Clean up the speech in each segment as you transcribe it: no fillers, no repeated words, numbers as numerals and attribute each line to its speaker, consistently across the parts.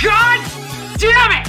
Speaker 1: God damn it!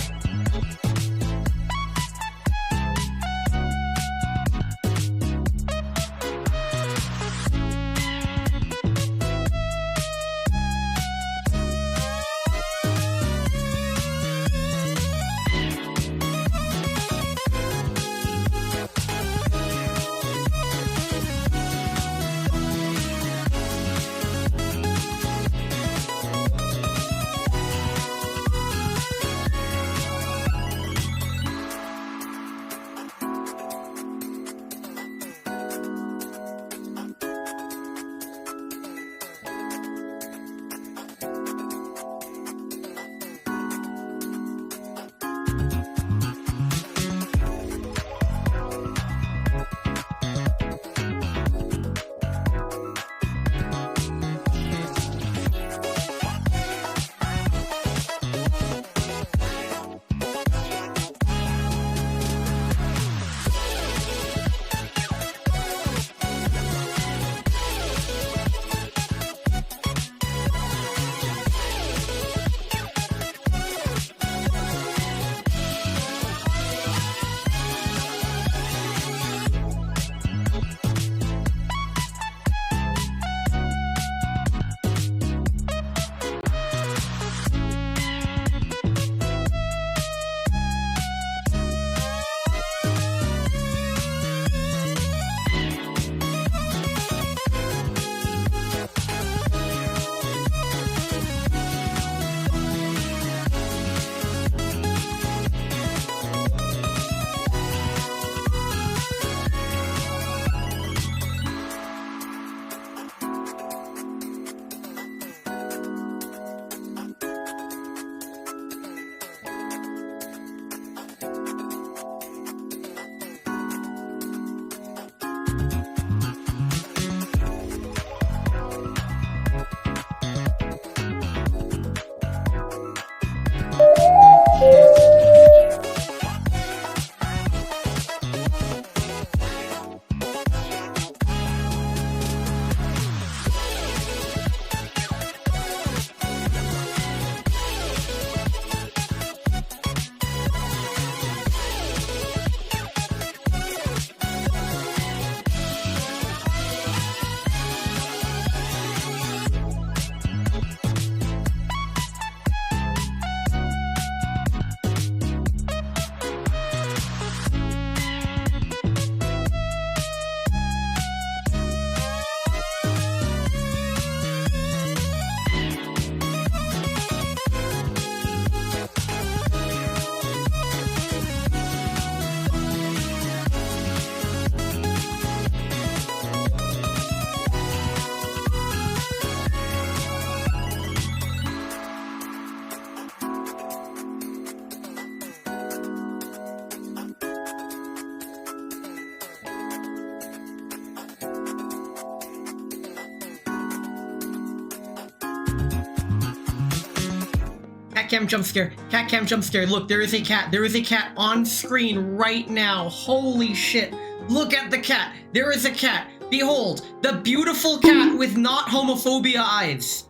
Speaker 1: Cat cam jump scare. Cat cam jump scare. Look, there is a cat. There is a cat on screen right now. Holy shit. Look at the cat. There is a cat. Behold, the beautiful cat with not homophobia eyes.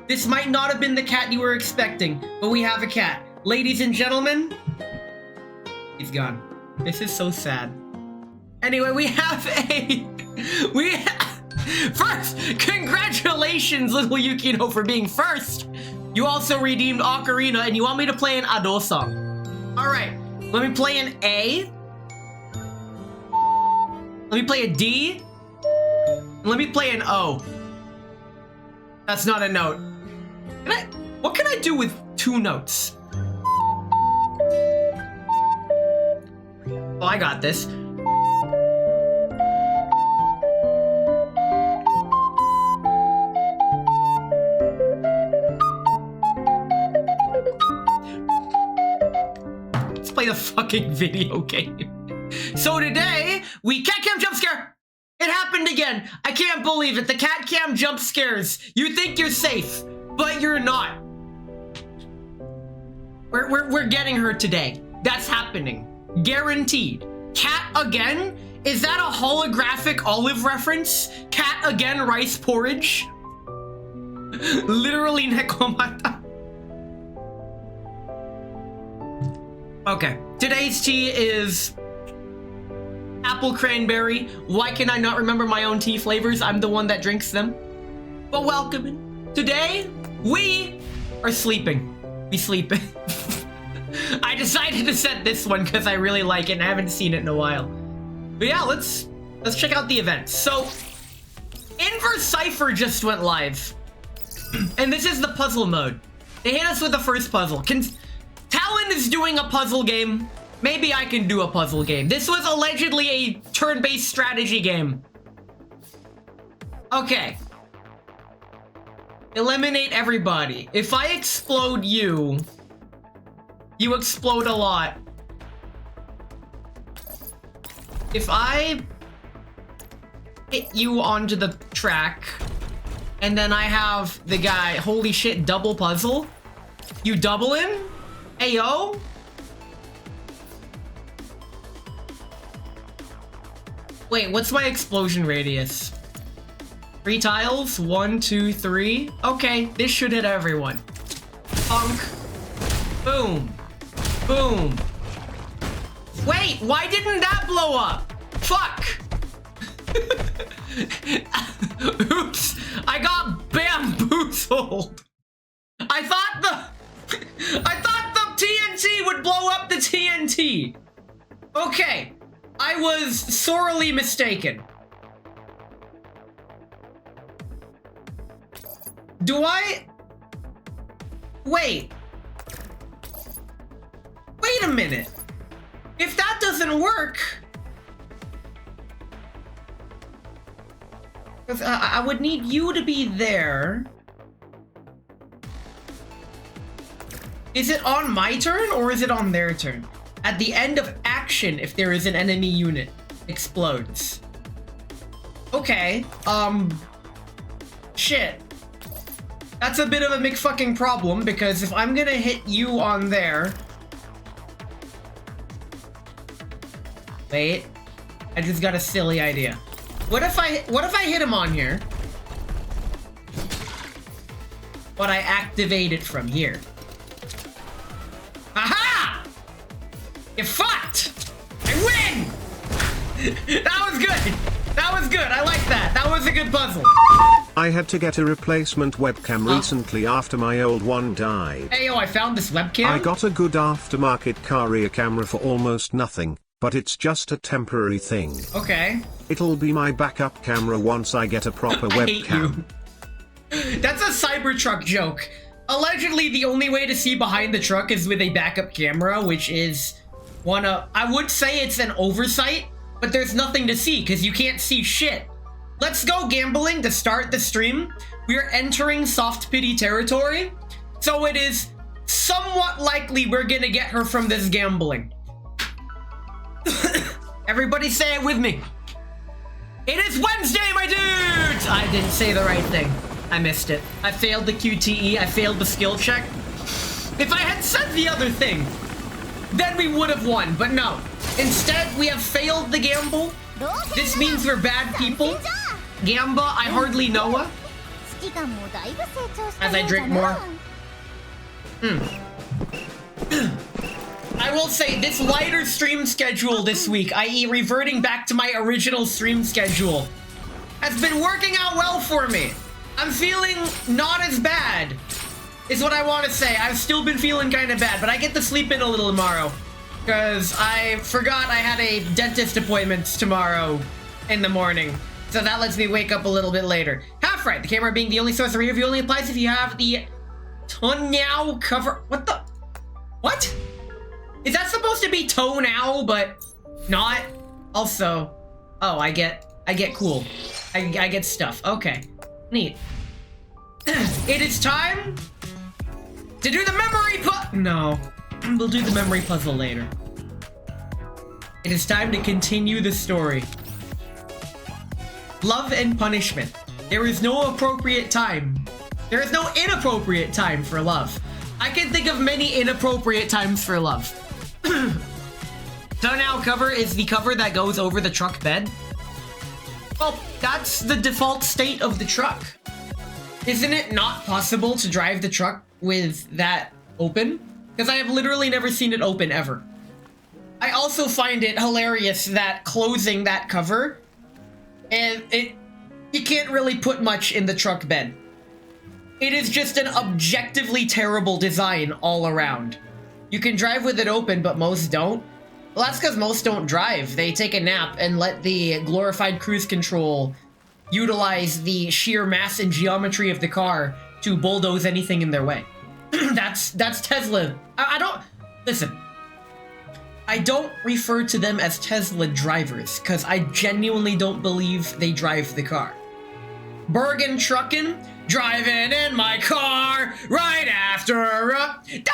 Speaker 1: This might not have been the cat you were expecting, but we have a cat. Ladies and gentlemen, he's gone. This is so sad. Anyway, we have a... First, congratulations, little Yukino, for being first. You also redeemed Ocarina, and you want me to play an Ado song. Alright, let me play an A. Let me play a D. And let me play an O. That's not a note. What can I do with 2 notes? Oh, I got this. Let's play the fucking video game. So today, we cat cam jump scare. It happened again. I can't believe it. The cat cam jump scares. You think you're safe, but you're not. We're getting her today. That's happening. Guaranteed. Cat again? Is that a holographic olive reference? Cat again rice porridge? Literally Nekomata. Okay, today's tea is apple cranberry. Why can I not remember my own tea flavors? I'm the one that drinks them. But welcome. Today, we are sleeping. We sleeping. I decided to set this one because I really like it and I haven't seen it in a while. But yeah, let's check out the event. So, Inverse Cipher just went live. And this is the puzzle mode. They hit us with the first puzzle. Talon is doing a puzzle game. Maybe I can do a puzzle game. This was allegedly a turn-based strategy game. Okay. Eliminate everybody. If I explode you, you explode a lot. If I hit you onto the track, and then I have the guy, holy shit, double puzzle? You double him? Ayo? Wait, what's my explosion radius? 3 tiles? 1, 2, 3. Okay, this should hit everyone. Punk. Boom. Boom. Wait, why didn't that blow up? Fuck. Oops, I got bamboozled. I thought the TNT would blow up the TNT. Okay, I was sorely mistaken. Do I? Wait a minute. If that doesn't work, I would need you to be there. Is it on my turn or is it on their turn? At the end of action, if there is an enemy unit, explodes. Okay, shit. That's a bit of a McFucking problem because if I'm gonna hit you on there. Wait, I just got a silly idea. What if I hit him on here? But I activate it from here. Aha! You fucked! I win! That was good! That was good, I like that. That was a good puzzle.
Speaker 2: I had to get a replacement webcam recently after my old one died.
Speaker 1: Hey yo, I found this webcam.
Speaker 2: I got a good aftermarket Carrier camera for almost nothing, but it's just a temporary thing.
Speaker 1: Okay.
Speaker 2: It'll be my backup camera once I get a proper webcam.
Speaker 1: That's a Cybertruck joke. Allegedly, the only way to see behind the truck is with a backup camera, which is I would say it's an oversight, but there's nothing to see because you can't see shit. Let's go gambling to start the stream. We are entering soft pity territory, so it is somewhat likely we're gonna get her from this gambling. Everybody say it with me. It is Wednesday, my dudes! I didn't say the right thing. I missed it. I failed the QTE. I failed the skill check. If I had said the other thing, then we would have won, but no. Instead, we have failed the gamble. This means we're bad people. Gamba, I hardly know her. As I drink more. I will say, this lighter stream schedule this week, i.e. reverting back to my original stream schedule, has been working out well for me. I'm feeling not as bad, is what I want to say. I've still been feeling kind of bad, but I get to sleep in a little tomorrow. Because I forgot I had a dentist appointment tomorrow in the morning. So that lets me wake up a little bit later. Half right, the camera being the only source of rear view only applies if you have the Tonao cover. What the? What? Is that supposed to be Tonao, but not? Also, oh, I get cool. I get stuff. Okay, neat. It is time to do the memory No, we'll do the memory puzzle later. It is time to continue the story. Love and punishment. There is no appropriate time. There is no inappropriate time for love. I can think of many inappropriate times for love. Tonao cover is the cover that goes over the truck bed. Well, that's the default state of the truck. Isn't it not possible to drive the truck with that open? Because I have literally never seen it open ever. I also find it hilarious that closing that cover, and you can't really put much in the truck bed. It is just an objectively terrible design all around. You can drive with it open, but most don't. Well, that's because most don't drive. They take a nap and let the glorified cruise control utilize the sheer mass and geometry of the car to bulldoze anything in their way. That's Tesla. I don't... Listen. I don't refer to them as Tesla drivers, because I genuinely don't believe they drive the car. Bergen trucking, driving in my car, right after Darling!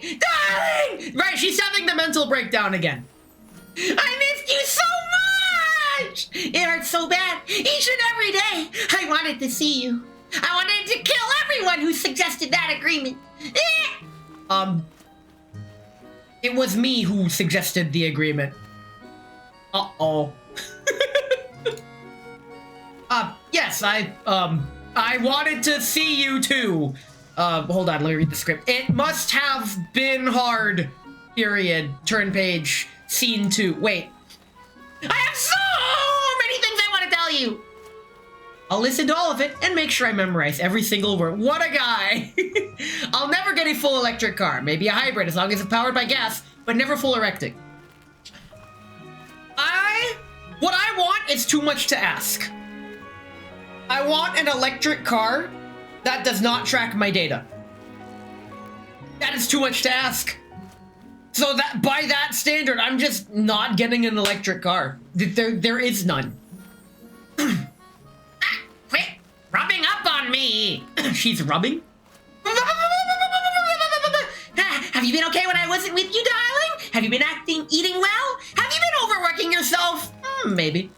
Speaker 1: Darling! Right, she's having the mental breakdown again. I missed you so much! It hurts so bad, each and every day. I wanted to see you. I wanted to kill everyone who suggested that agreement. It was me who suggested the agreement. Uh-oh. Yes, I wanted to see you too. Hold on, let me read the script. It must have been hard, period. Turn page, scene 2. Wait. I have so many things I want to tell you. I'll listen to all of it and make sure I memorize every single word. What a guy. I'll never get a full electric car. Maybe a hybrid as long as it's powered by gas, but never full electric. What I want is too much to ask. I want an electric car that does not track my data. That is too much to ask. So that by that standard, I'm just not getting an electric car. There is none. Quit rubbing up on me. She's rubbing? Have you been okay when I wasn't with you, darling? Have you been eating well? Have you been overworking yourself? Maybe.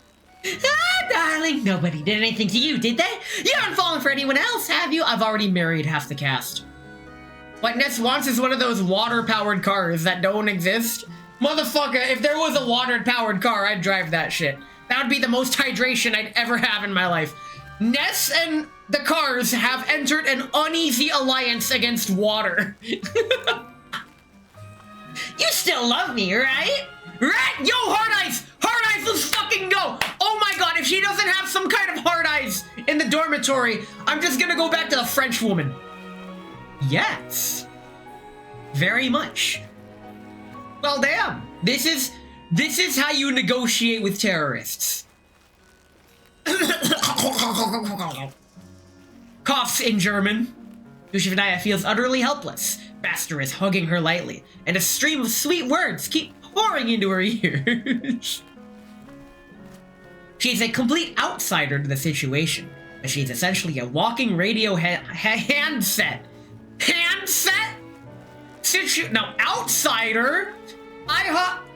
Speaker 1: Darling, nobody did anything to you, did they? You haven't fallen for anyone else, have you? I've already married half the cast. What Ness wants is one of those water-powered cars that don't exist. Motherfucker, if there was a water-powered car, I'd drive that shit. That would be the most hydration I'd ever have in my life. Ness and the cars have entered an uneasy alliance against water. You still love me, right? Right? Yo, Hard Eyes! Hard Eyes, let's fucking go! Oh my god, if she doesn't have some kind of Hard Eyes in the dormitory, I'm just gonna go back to the French woman. Yes. Very much. Well, damn. This is how you negotiate with terrorists. Coughs in German. Dushivnaya feels utterly helpless. Baster is hugging her lightly, and a stream of sweet words keep pouring into her ears. She's a complete outsider to the situation, as she's essentially a walking radio handset. Handset? No, outsider?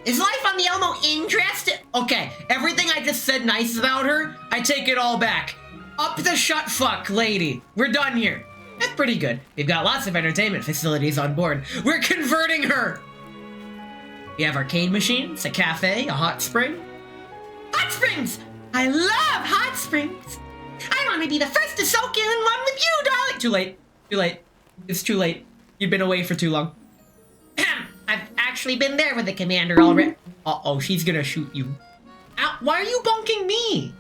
Speaker 1: Is life on the Elmo interesting? Okay, everything I just said nice about her, I take it all back. Up the shut fuck, lady. We're done here. That's pretty good. We've got lots of entertainment facilities on board. We're converting her! We have arcade machines, a cafe, a hot spring. Hot springs! I love hot springs! I want to be the first to soak in one with you, darling! Too late. Too late. It's too late. You've been away for too long. I've actually been there with the commander already. Uh-oh, she's gonna shoot you. Ow, why are you bonking me?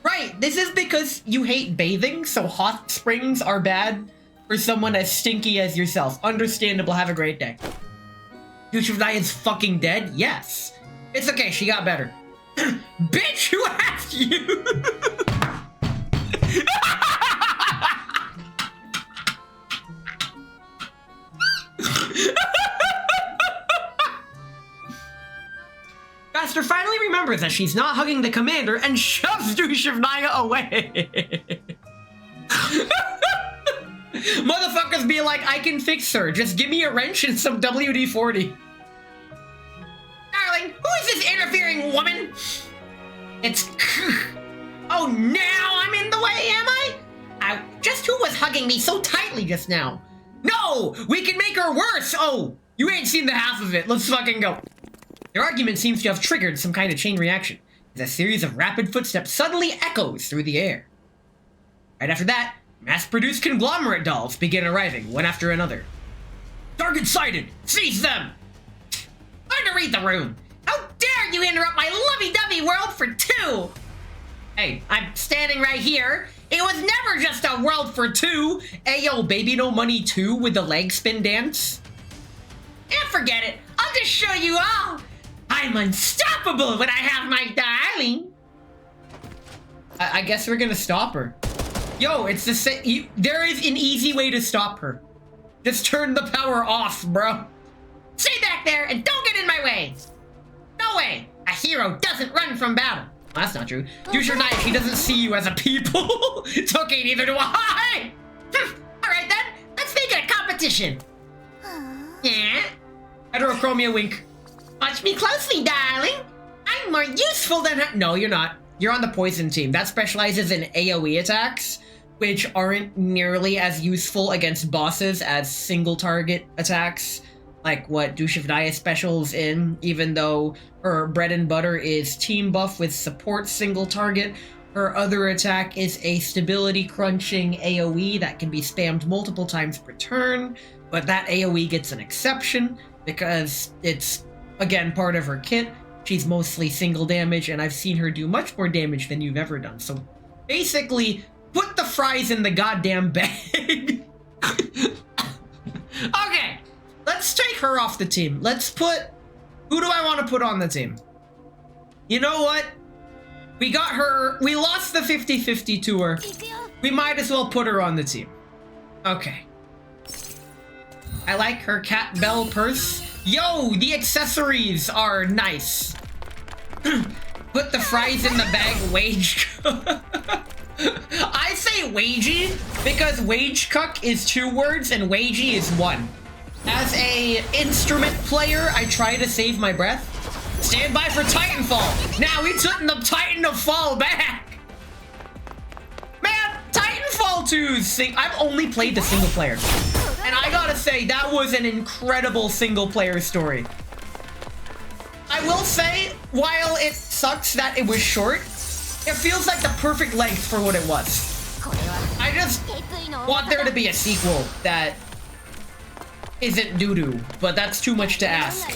Speaker 1: Right, this is because you hate bathing, so hot springs are bad for someone as stinky as yourself. Understandable, have a great day. Dushivnaya is fucking dead? Yes. It's okay, she got better. Bitch, who asked you? Baster finally remembers that she's not hugging the commander and shoves Dushivnaya away. Motherfuckers be like, I can fix her. Just give me a wrench and some WD-40. Darling, who is this interfering woman? It's... Oh, now I'm in the way, am I? Just who was hugging me so tightly just now? No! We can make her worse! Oh, you ain't seen the half of it. Let's fucking go. Their argument seems to have triggered some kind of chain reaction, as a series of rapid footsteps suddenly echoes through the air. Right after that, mass-produced conglomerate dolls begin arriving, one after another. Target sighted! Seize them! Under read the room. How dare you interrupt my lovey-dovey world for two? Hey, I'm standing right here. It was never just a world for two. Ayo, baby no money 2 with the leg spin dance. And forget it. I'll just show you all. I'm unstoppable when I have my darling. I guess we're gonna stop her. Yo, it's the same. There is an easy way to stop her. Just turn the power off, bro. Stay back there and don't get in my way. No way. A hero doesn't run from battle. Well, that's not true. Use your knife. He doesn't see you as a people. It's okay, neither do I. All right then. Let's make it a competition. Yeah. Heterochromia wink. Watch me closely, darling. I'm more useful than her. No, you're not. You're on the poison team. That specializes in AoE attacks, which aren't nearly as useful against bosses as single target attacks, like what Dushivnaya specials in, even though her bread and butter is team buff with support single target. Her other attack is a stability crunching AoE that can be spammed multiple times per turn, but that AoE gets an exception because it's, again, part of her kit. She's mostly single damage, and I've seen her do much more damage than you've ever done. So basically, put the fries in the goddamn bag. Okay, let's take her off the team. Let's put... Who do I want to put on the team? You know what? We got her... We lost the 50-50 to her. We might as well put her on the team. Okay. I like her cat bell purse. Yo, the accessories are nice. Put the fries in the bag, wage. I say wagey because wage cuck is 2 words and wagey is 1. As a instrument player, I try to save my breath. Stand by for Titanfall. Now we took the Titan to fall back. Man, Titanfall 2's I've only played the single player. And I gotta say, that was an incredible single player story. I will say, while it sucks that it was short, it feels like the perfect length for what it was. I just want there to be a sequel that isn't doo-doo, but that's too much to ask.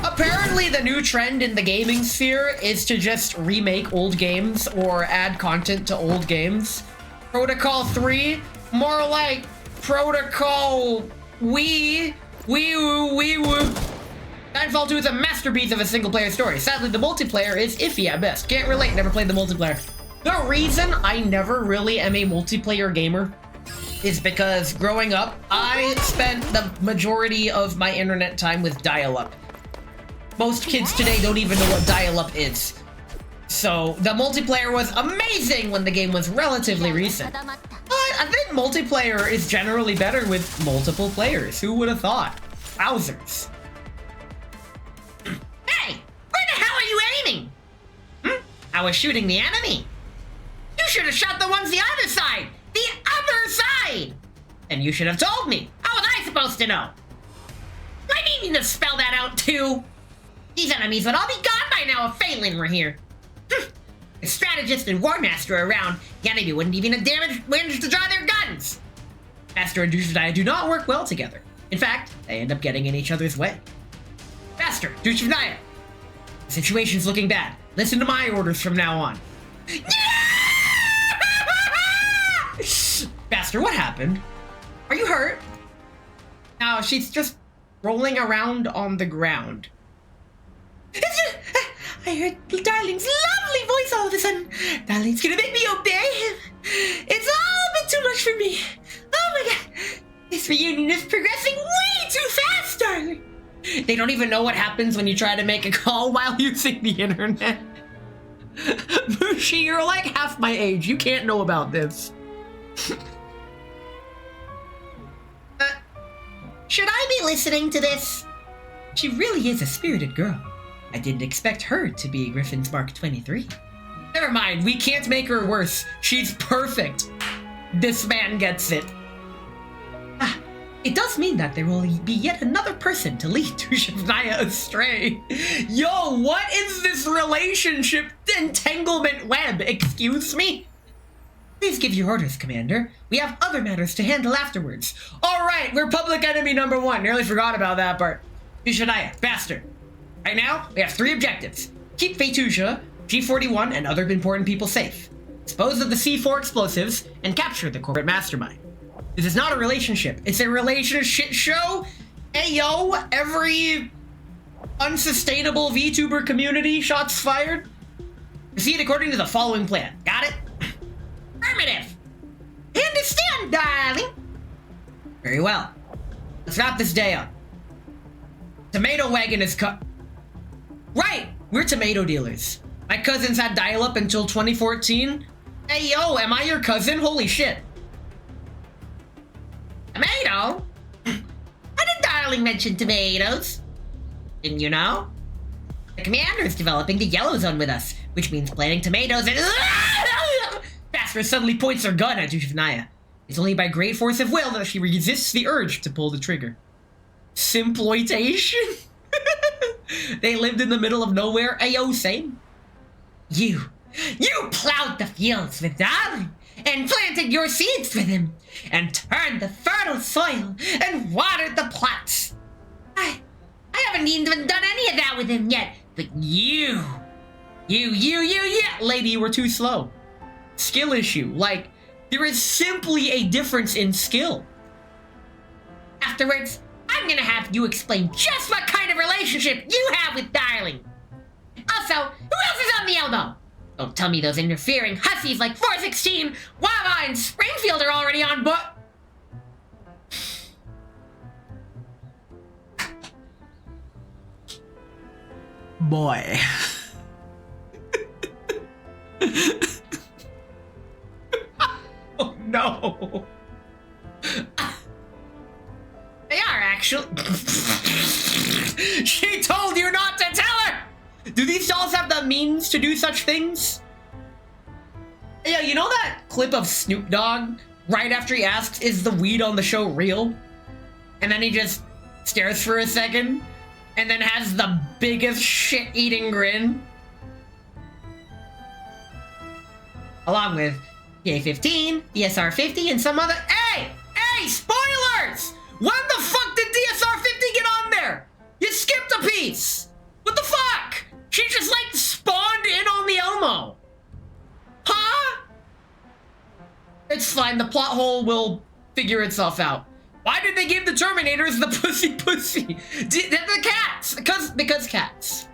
Speaker 1: Apparently, the new trend in the gaming sphere is to just remake old games or add content to old games. Protocol 3, more like Protocol wee woo. Titanfall 2 is a masterpiece of a single-player story. Sadly, the multiplayer is iffy at best. Can't relate, never played the multiplayer. The reason I never really am a multiplayer gamer is because growing up, I spent the majority of my internet time with dial-up. Most kids today don't even know what dial-up is. So, the multiplayer was amazing when the game was relatively recent. But I think multiplayer is generally better with multiple players. Who would have thought? Wowzers. Hey! Where the hell are you aiming? I was shooting the enemy. You should have shot the ones the other side! The other side! And you should have told me. How was I supposed to know? I need to spell that out too. These enemies would all be gone by now if Phelan were here. A strategist and war master are around, the enemy wouldn't even have managed to draw their guns. Master and Dushivnaya do not work well together. In fact, they end up getting in each other's way. Master, Dushivnaya, the situation's looking bad. Listen to my orders from now on. Master, what happened? Are you hurt? No, she's just rolling around on the ground. I heard Darling's lovely voice all of a sudden. Darling's gonna make me obey him. It's all a bit too much for me. Oh my god. This reunion is progressing way too fast, Darling. They don't even know what happens when you try to make a call while using the internet. Bushi, you're like half my age. You can't know about this. Should I be listening to this? She really is a spirited girl. I didn't expect her to be Griffin's Mark 23. Never mind, we can't make her worse. She's perfect. This man gets it. It does mean that there will be yet another person to lead Dushivnaya astray. Yo, what is this relationship entanglement web? Excuse me? Please give your orders, Commander. We have other matters to handle afterwards. All right, we're public enemy number 1. Nearly forgot about that part. Dushivnaya, bastard. Right now, we have 3 objectives. Keep Feitusia, G41, and other important people safe. Dispose of the C4 explosives, and capture the corporate mastermind. This is not a relationship. It's a relationship show. Hey, yo, every unsustainable VTuber community shots fired. Proceed according to the following plan. Got it? Affirmative. Understand, darling. Very well. Let's wrap this day up. Tomato wagon is cut. Right, we're tomato dealers. My cousins had dial-up until 2014. Hey, yo, am I your cousin? Holy shit. Tomato? How did darling mention tomatoes? Didn't you know? The commander is developing the yellow zone with us, which means planting tomatoes and... Bastard suddenly points her gun at Yushvanaya. It's only by great force of will that she resists the urge to pull the trigger. Simploitation? They lived in the middle of nowhere. Ayo, same. You plowed the fields with darling and planted your seeds with him and turned the fertile soil and watered the plants. I haven't even done any of that with him yet, but you, lady, you were too slow. Skill issue. Like, there is simply a difference in skill. Afterwards, I'm gonna have you explain just what kind of relationship you have with darling. Also, who else is on the elbow? Don't tell me those interfering hussies like 416, Wawa, and Springfield are already on board. Boy. Oh no. They are actually. She told you not to tell her! Do these dolls have the means to do such things? Yeah, you know that clip of Snoop Dogg right after he asks, is the weed on the show real? And then he just stares for a second and then has the biggest shit-eating grin? Along with PA-15, DSR-50, and some other... Hey! Spoilers! When the fuck did DSR-50 get on there? You skipped a piece! What the fuck? She just, like, spawned in on the Elmo. Huh? It's fine, the plot hole will figure itself out. Why did they give the Terminators the pussy? The cats! Because cats.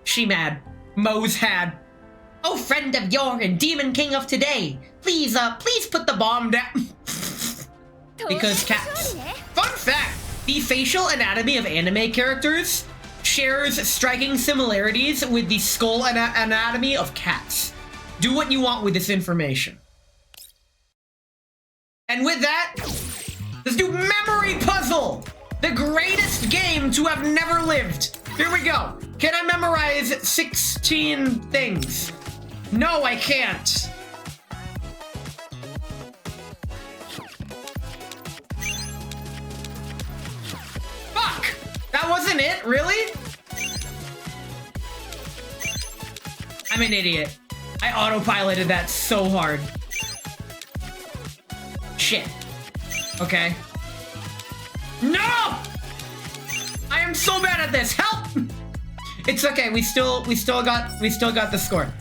Speaker 1: She mad. Moe's had. Oh, friend of yore and demon king of today, please put the bomb down. Because cats. Fun fact, the facial anatomy of anime characters shares striking similarities with the skull anatomy of cats. Do what you want with this information. And with that, let's do Memory Puzzle! The greatest game to have never lived. Here we go. Can I memorize 16 things? No, I can't. Fuck! That wasn't it? Really? I'm an idiot. I autopiloted that so hard. Shit. Okay. No! I am so bad at this. Help! It's okay. We still got the score.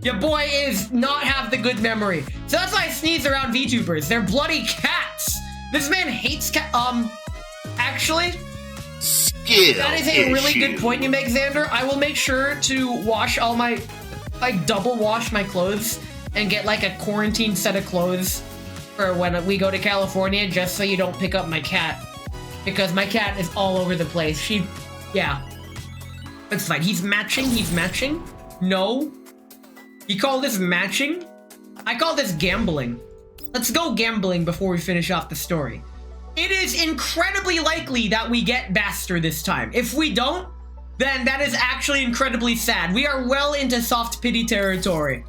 Speaker 1: Your boy is not have the good memory. So that's why I sneeze around VTubers. They're bloody cats. This man hates actually,
Speaker 3: skill
Speaker 1: that is a really good point you make, Xander. I will make sure to wash all my, double wash my clothes and get like a quarantine set of clothes for when we go to California, just so you don't pick up my cat. Because my cat is all over the place. Yeah. It's fine. He's matching. No. You call this matching? I call this gambling. Let's go gambling before we finish off the story. It is incredibly likely that we get Basti this time. If we don't, then that is actually incredibly sad. We are well into soft pity territory.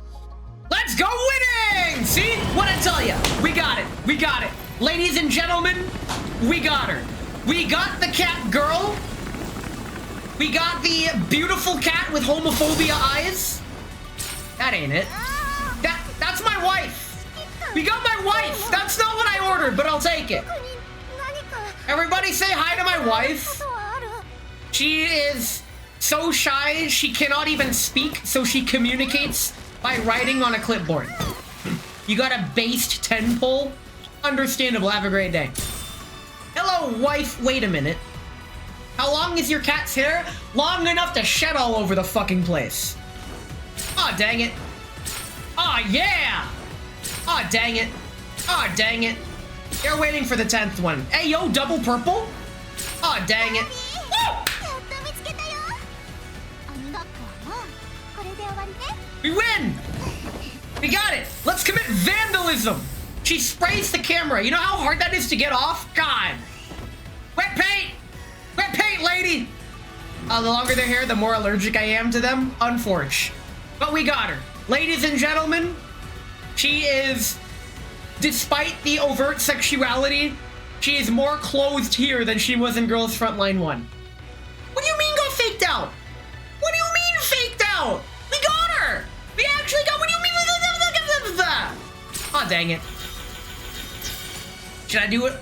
Speaker 1: Let's go winning! See? What I tell ya? We got it. Ladies and gentlemen, we got her. We got the cat girl. We got the beautiful cat with homophobia eyes. That ain't it. That's my wife. We got my wife. That's not what I ordered, but I'll take it. Everybody say hi to my wife. She is so shy, she cannot even speak, so she communicates by writing on a clipboard. You got a based 10 pull? Understandable, have a great day. Hello, wife. Wait a minute. How long is your cat's hair? Long enough to shed all over the fucking place. Aw, dang it. Aw, yeah! Aw, dang it. Aw, dang it. You're waiting for the 10th one. Hey, yo, double purple? Aw, dang it. Woo! We win! We got it! Let's commit vandalism! She sprays the camera. You know how hard that is to get off? God. Wet paint! Wet paint, lady! The longer their hair, the more allergic I am to them. Unfortunate. But we got her. Ladies and gentlemen, she is, despite the overt sexuality, she is more clothed here than she was in Girls Frontline 1. What do you mean got faked out? What do you mean faked out? We got her! We actually got, what do you mean? Aw, dang it. Should I do it?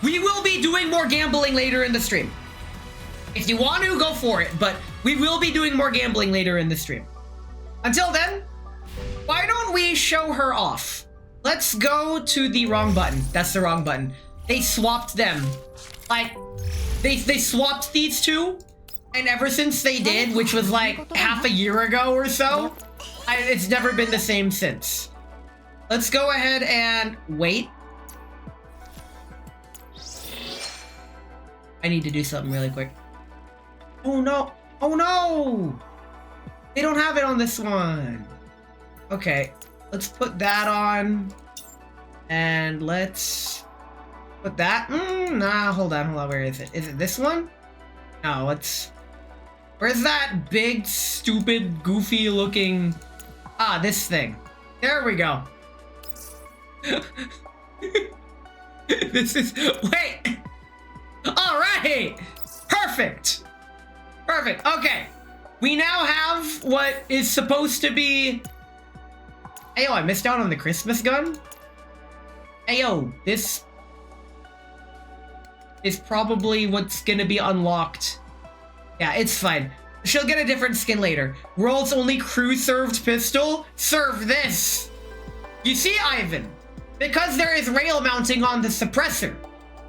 Speaker 1: We will be doing more gambling later in the stream. If you want to, go for it, but we will be doing more gambling later in the stream. Until then, why don't we show her off? Let's go to the wrong button. That's the wrong button. They swapped them. Like, they swapped these two, and ever since they did, which was like half a year ago or so, it's never been the same since. Let's go ahead and wait. I need to do something really quick. Oh no! Oh no! They don't have it on this one. Okay, let's put that on. And let's put that. Nah, hold on. Where is it? Is it this one? No, it's. Where's that big, stupid, goofy looking. Ah, this thing. There we go. This is. Wait! Alright! Perfect! Perfect. Okay. We now have what is supposed to be. Hey, yo, I missed out on the Christmas gun? Hey, yo, this is probably what's gonna be unlocked. Yeah, it's fine. She'll get a different skin later. World's only crew-served pistol? Serve this! You see, Ivan? Because there is rail mounting on the suppressor,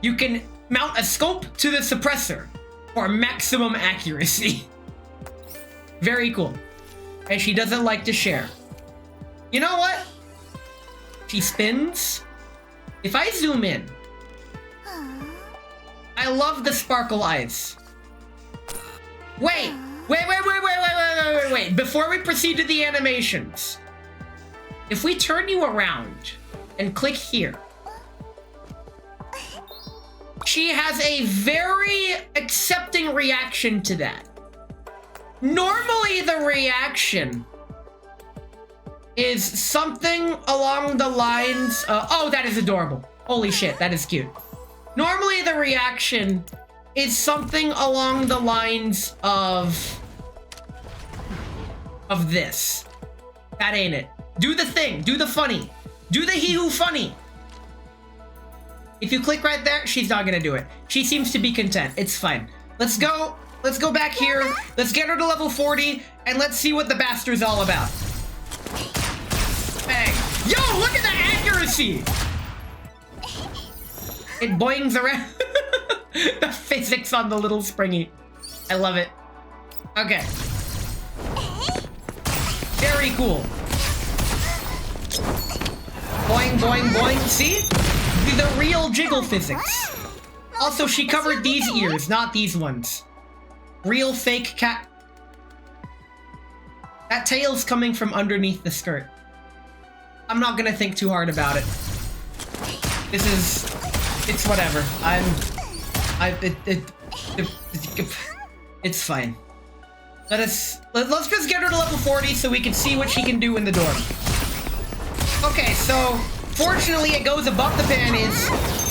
Speaker 1: you can mount a scope to the suppressor for maximum accuracy. Very cool. And she doesn't like to share. You know what? She spins. If I zoom in, I love the sparkle eyes. Wait. Before we proceed to the animations, if we turn you around and click here, she has a very accepting reaction to that. Normally the reaction is something along the lines of, oh, that is adorable. Holy shit, that is cute. Normally the reaction is something along the lines of this. That ain't it. Do the thing, do the funny. Do the he-who funny. If you click right there, she's not gonna do it. She seems to be content. It's fine. Let's go back here. Let's get her to level 40, and let's see what the bastard's all about. Bang. Yo, look at that accuracy! It boings around. The physics on the little springy. I love it. Okay. Very cool. Boing, boing, boing. See? The real jiggle physics. Also, she covered these ears, not these ones. Real fake cat. That tail's coming from underneath the skirt. I'm not gonna think too hard about it. It's whatever. It's fine. Let's just get her to level 40 so we can see what she can do in the dorm. Okay, so fortunately it goes above the panties,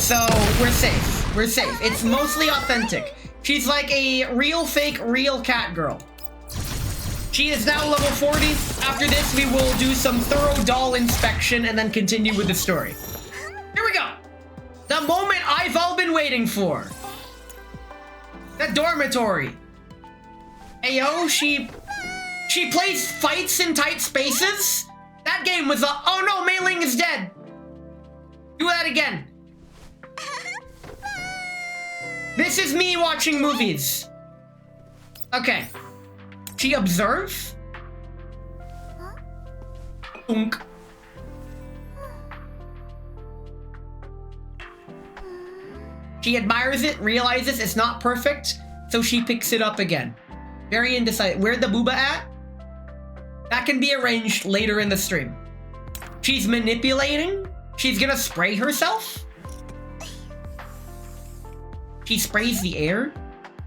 Speaker 1: so we're safe. We're safe. It's mostly authentic. She's like a real fake real cat girl. She is now level 40. After this, we will do some thorough doll inspection and then continue with the story. Here we go. The moment I've all been waiting for. The dormitory. Ayo, she plays fights in tight spaces? That game was oh no, Mei Ling is dead. Do that again. This is me watching movies. Okay. She observes. Unk. She admires it, realizes it's not perfect, so she picks it up again. Very indecisive. Where'd the booba at? That can be arranged later in the stream. She's manipulating. She's gonna spray herself. She sprays the air.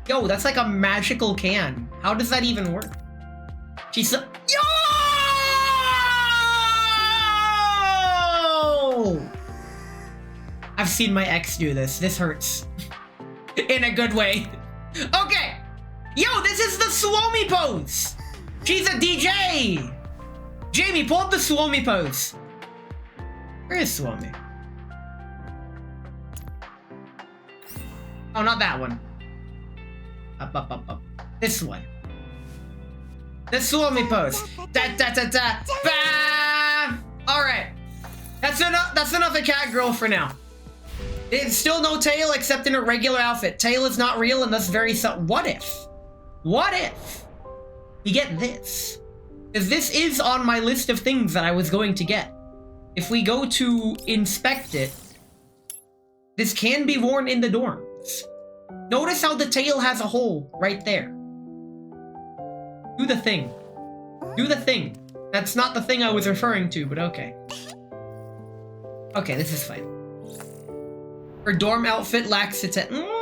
Speaker 1: Yo, that's like a magical can. How does that even work? She's yo! I've seen my ex do this. This hurts. In a good way. Okay. Yo, this is the Suomi pose. She's a DJ. Jamie, pull up the Suomi pose. Where is Suomi? Oh, not that one. Up. This one. The Suomi pose. All right. That's enough of Cat Girl for now. It's still no tail except in a regular outfit. Tail is not real and thus very what if we get this? Because this is on my list of things that I was going to get. If we go to inspect it, this can be worn in the dorms. Notice how the tail has a hole right there. Do the thing. Do the thing. That's not the thing I was referring to, but okay. Okay, this is fine. Her dorm outfit lacks a tail.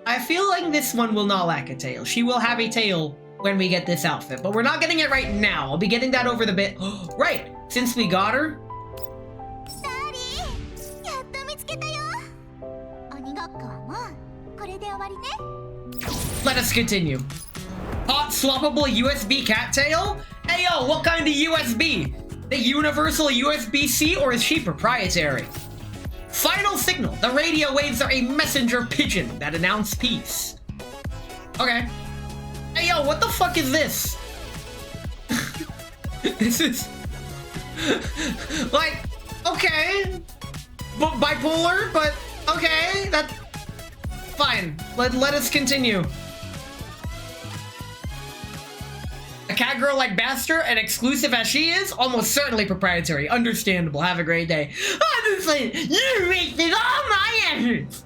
Speaker 1: I feel like this one will not lack a tail. She will have a tail when we get this outfit, but we're not getting it right now. I'll be getting that over the bit. Right, since we got her. Let us continue. Hot swappable USB cattail? Hey yo, what kind of USB? The universal USB-C or is she proprietary? Final signal. The radio waves are a messenger pigeon that announce peace. Okay. Hey yo, what the fuck is this? This is like, okay, bipolar, but okay, that's fine. Let us continue. A cat girl like Basti, and exclusive as she is, almost certainly proprietary. Understandable. Have a great day. Honestly, you wasted all my efforts.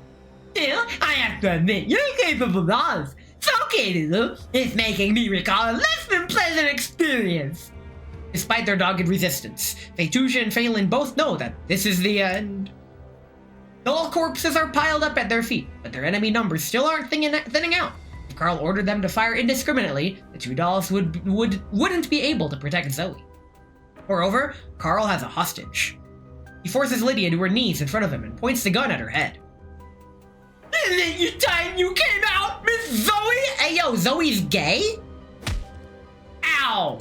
Speaker 1: Still, I have to admit, you're capable of. It's okay, Lulu. It's making me recall a less than pleasant experience. Despite their dogged resistance, Feitusia and Phelan both know that this is the end. All corpses are piled up at their feet, but their enemy numbers still aren't thinning out. If Carl ordered them to fire indiscriminately, the two dolls wouldn't be able to protect Zoe. Moreover, Carl has a hostage. He forces Lydia to her knees in front of him and points the gun at her head. Isn't it your time you came out, Miss Zoe? Hey yo, Zoe's gay? Ow!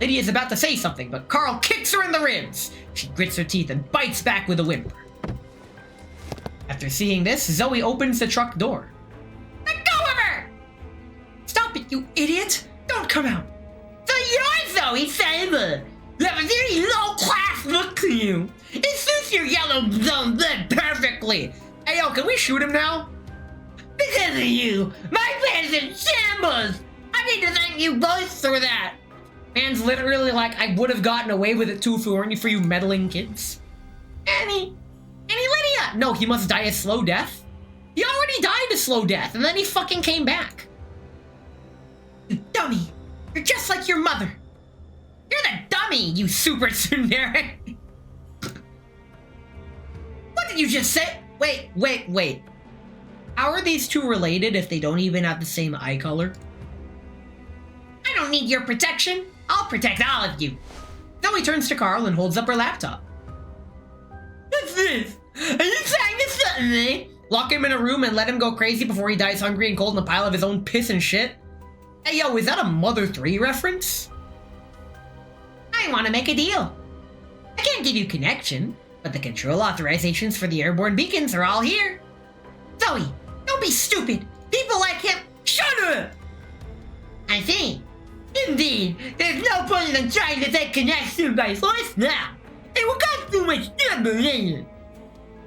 Speaker 1: Lydia's about to say something, but Carl kicks her in the ribs. She grits her teeth and bites back with a whimper. After seeing this, Zoe opens the truck door. Let go of her! Stop it, you idiot! Don't come out! So you're Zoe Saber! You have a very low-class look to you! It suits your yellow zone blood perfectly! Hey yo, can we shoot him now? Because of you, my plan's in shambles! I need to thank you both for that! Man's literally like, I would have gotten away with it too if it weren't for you meddling kids. Annie Lydia! No, he must die a slow death? He already died a slow death, and then he fucking came back. You dummy! You're just like your mother! You're the dummy, you super tsundere! What did you just say? Wait. How are these two related if they don't even have the same eye color? I don't need your protection. I'll protect all of you. Zoe turns to Carl and holds up her laptop. What's this? Are you trying to threaten me? Lock him in a room and let him go crazy before he dies hungry and cold in a pile of his own piss and shit? Hey yo, is that a Mother 3 reference? I want to make a deal. I can't give you connection, but the control authorizations for the airborne beacons are all here. Zoe, don't be stupid. People like him. Shut up!
Speaker 3: thing. Indeed, there's no point in trying to take connection by force now. It will cost too much trouble later.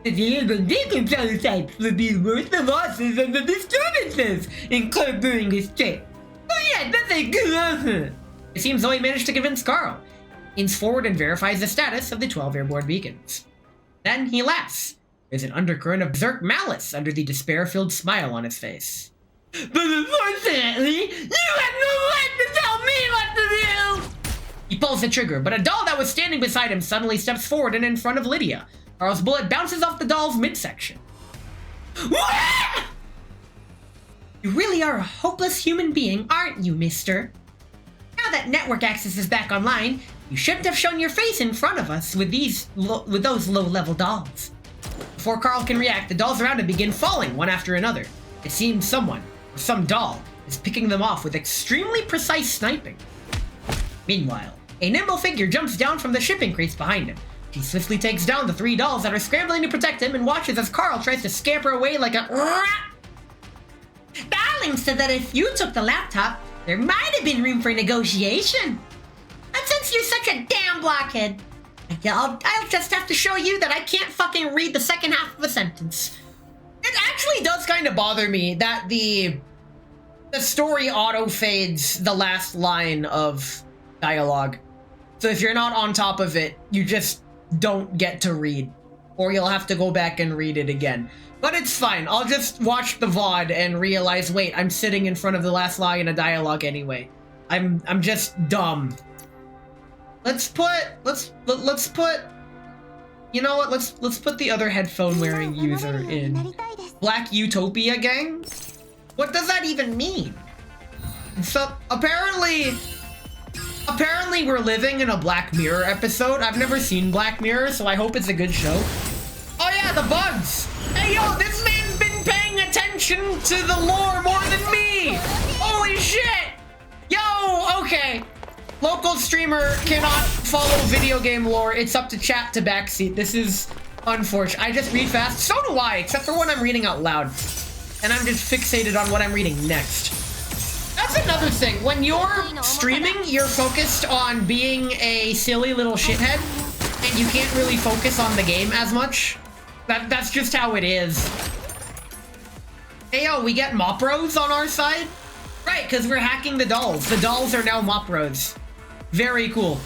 Speaker 3: The even bigger prototypes would be worth the losses and the disturbances incurred during this trip. Oh yeah, that's a good answer.
Speaker 1: It seems Zoe managed to convince Carl. Leans forward and verifies the status of the 12 airborne beacons. Then he laughs. There's an undercurrent of berserk malice under the despair-filled smile on his face.
Speaker 3: But unfortunately, you have no right to tell me what to do!
Speaker 1: He pulls the trigger, but a doll that was standing beside him suddenly steps forward and in front of Lydia. Carl's bullet bounces off the doll's midsection.
Speaker 3: What?
Speaker 1: You really are a hopeless human being, aren't you, mister? Now that network access is back online, you shouldn't have shown your face in front of us with those low-level dolls. Before Carl can react, the dolls around him begin falling one after another. It seems someone, or some doll, is picking them off with extremely precise sniping. Meanwhile, a nimble figure jumps down from the shipping crates behind him. She swiftly takes down the 3 dolls that are scrambling to protect him and watches as Carl tries to scamper away like a
Speaker 3: Darling said that if you took the laptop, there might have been room for negotiation. And since you're such a damn blockhead, I'll just have to show you that I can't fucking read the second half of a sentence.
Speaker 1: It actually does kind of bother me that the story auto-fades the last line of dialogue. So if you're not on top of it, you just don't get to read. Or you'll have to go back and read it again. But it's fine. I'll just watch the VOD and realize, wait, I'm sitting in front of the last line of dialogue anyway. I'm just dumb. Let's put you know what? Let's put the other headphone wearing user in. Black Utopia gang? What does that even mean? So apparently we're living in a Black Mirror episode. I've never seen Black Mirror, so I hope it's a good show. Oh yeah, the bugs! Hey yo, this man's been paying attention to the lore more than me! Holy shit! Yo, okay. Local streamer cannot follow video game lore. It's up to chat to backseat. This is unfortunate. I just read fast. So do I, except for when I'm reading out loud. And I'm just fixated on what I'm reading next. That's another thing. When you're streaming, you're focused on being a silly little shithead, and you can't really focus on the game as much. That's just how it is. Hey, yo, we get Mopros on our side? Right, because we're hacking the dolls. The dolls are now Mopros. Very cool.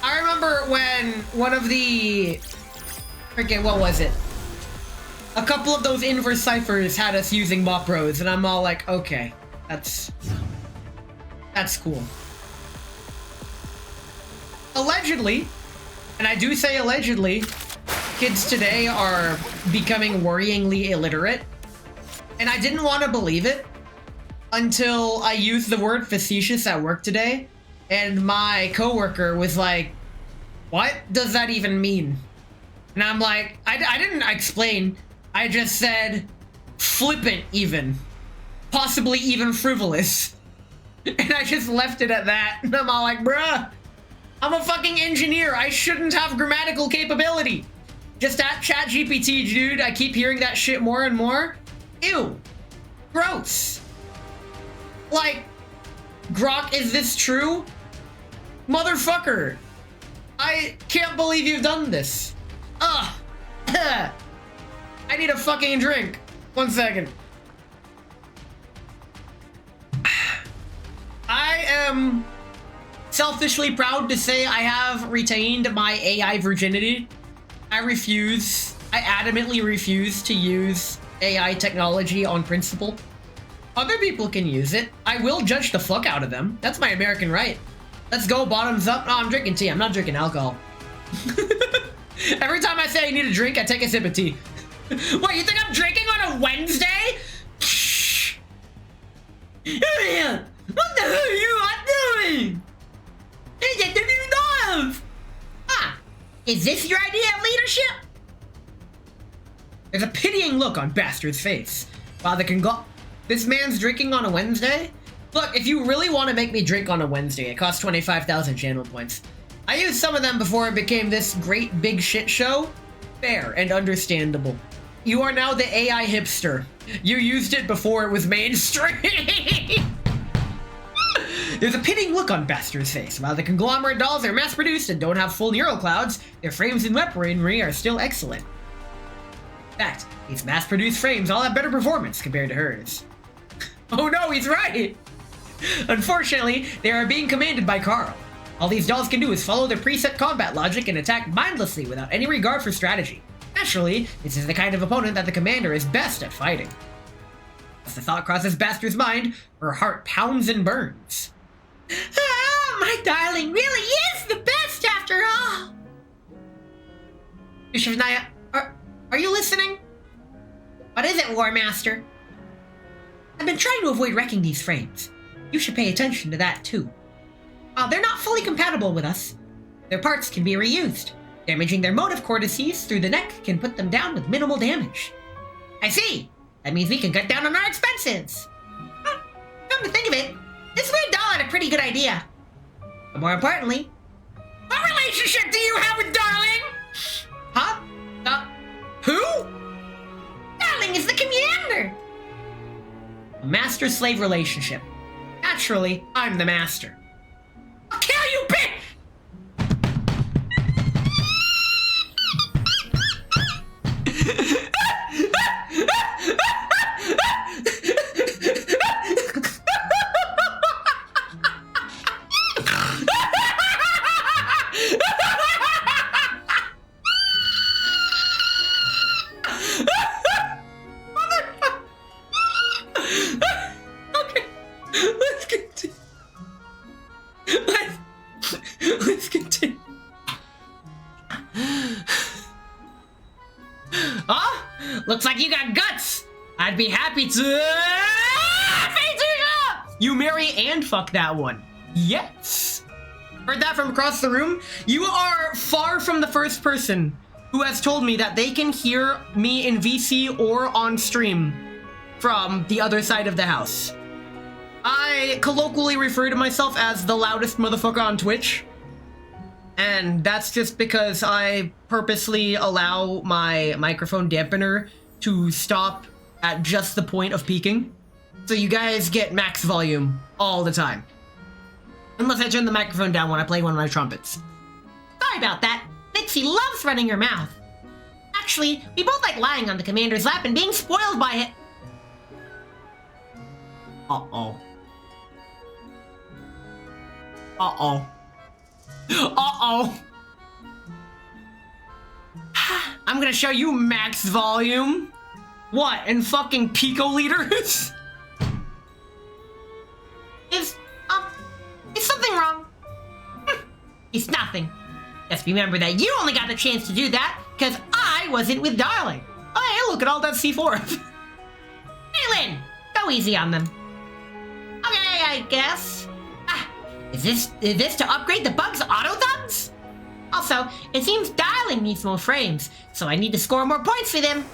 Speaker 1: I remember when one of the... Freaking, what was it? A couple of those inverse ciphers had us using Mopros, and I'm all like, okay, that's cool. Allegedly, and I do say allegedly, kids today are becoming worryingly illiterate. And I didn't want to believe it until I used the word facetious at work today. And my coworker was like, what does that even mean? And I'm like, I didn't explain. I just said flippant even. Possibly even frivolous. And I just left it at that. And I'm all like, bruh, I'm a fucking engineer. I shouldn't have grammatical capability. Just at ChatGPT, dude. I keep hearing that shit more and more. Ew. Gross. Like, Grok, is this true? Motherfucker. I can't believe you've done this. Ugh. I need a fucking drink. 1 second. I am selfishly proud to say I have retained my AI virginity. I adamantly refuse to use AI technology on principle. Other people can use it. I will judge the fuck out of them. That's my American right. Let's go, bottoms up. No, I'm drinking tea. I'm not drinking alcohol. Every time I say I need a drink, I take a sip of tea. What, you think I'm drinking on a Wednesday?
Speaker 3: What the hell are you doing? Ah, is this your idea of leadership?
Speaker 1: There's a pitying look on Bastard's face. Father can go. This man's drinking on a Wednesday? Look, if you really want to make me drink on a Wednesday, it costs 25,000 channel points. I used some of them before it became this great big shit show. Fair and understandable. You are now the AI hipster. You used it before it was mainstream. There's a pitying look on Baster's face. While the conglomerate dolls are mass-produced and don't have full neural clouds, their frames and weaponry are still excellent. In fact, these mass-produced frames all have better performance compared to hers. Oh no, he's right! Unfortunately, they are being commanded by Carl. All these dolls can do is follow their preset combat logic and attack mindlessly without any regard for strategy. Naturally, this is the kind of opponent that the commander is best at fighting. As the thought crosses Baster's mind, her heart pounds and burns.
Speaker 3: Ah, my darling really is the best after all!
Speaker 1: Shavnaya, are you listening?
Speaker 3: What is it, War Master?
Speaker 1: I've been trying to avoid wrecking these frames. You should pay attention to that too. They're not fully compatible with us. Their parts can be reused. Damaging their motive cortices through the neck can put them down with minimal damage.
Speaker 3: I see! That means we can cut down on our expenses! Come to think of it, this weird doll had a pretty good idea. But more importantly, what relationship do you have with Darling?
Speaker 1: Huh? Who?
Speaker 3: Darling is the commander!
Speaker 1: A master-slave relationship. Naturally, I'm the master.
Speaker 3: I'll kill you, bitch!
Speaker 1: Let's continue. Huh? Looks like you got guts. I'd be happy to... You marry and fuck that one. Yes. Heard that from across the room? You are far from the first person who has told me that they can hear me in VC or on stream from the other side of the house. I colloquially refer to myself as the loudest motherfucker on Twitch. And that's just because I purposely allow my microphone dampener to stop at just the point of peaking. So you guys get max volume all the time. Unless I turn the microphone down when I play one of my trumpets.
Speaker 3: Sorry about that. Nixie loves running her mouth. Actually, we both like lying on the commander's lap and being spoiled by it.
Speaker 1: Uh-oh. Uh-oh. Uh-oh. I'm gonna show you max volume. What, in fucking picoliters?
Speaker 3: Is something wrong? It's nothing. Just remember that you only got the chance to do that because I wasn't with Darling.
Speaker 1: Oh, hey, look at all that C4.
Speaker 3: Hey, Lynn, go easy on them. Okay, I guess. Is this to upgrade the bug's auto thumbs? Also, it seems Darling needs more frames, so I need to score more points for them.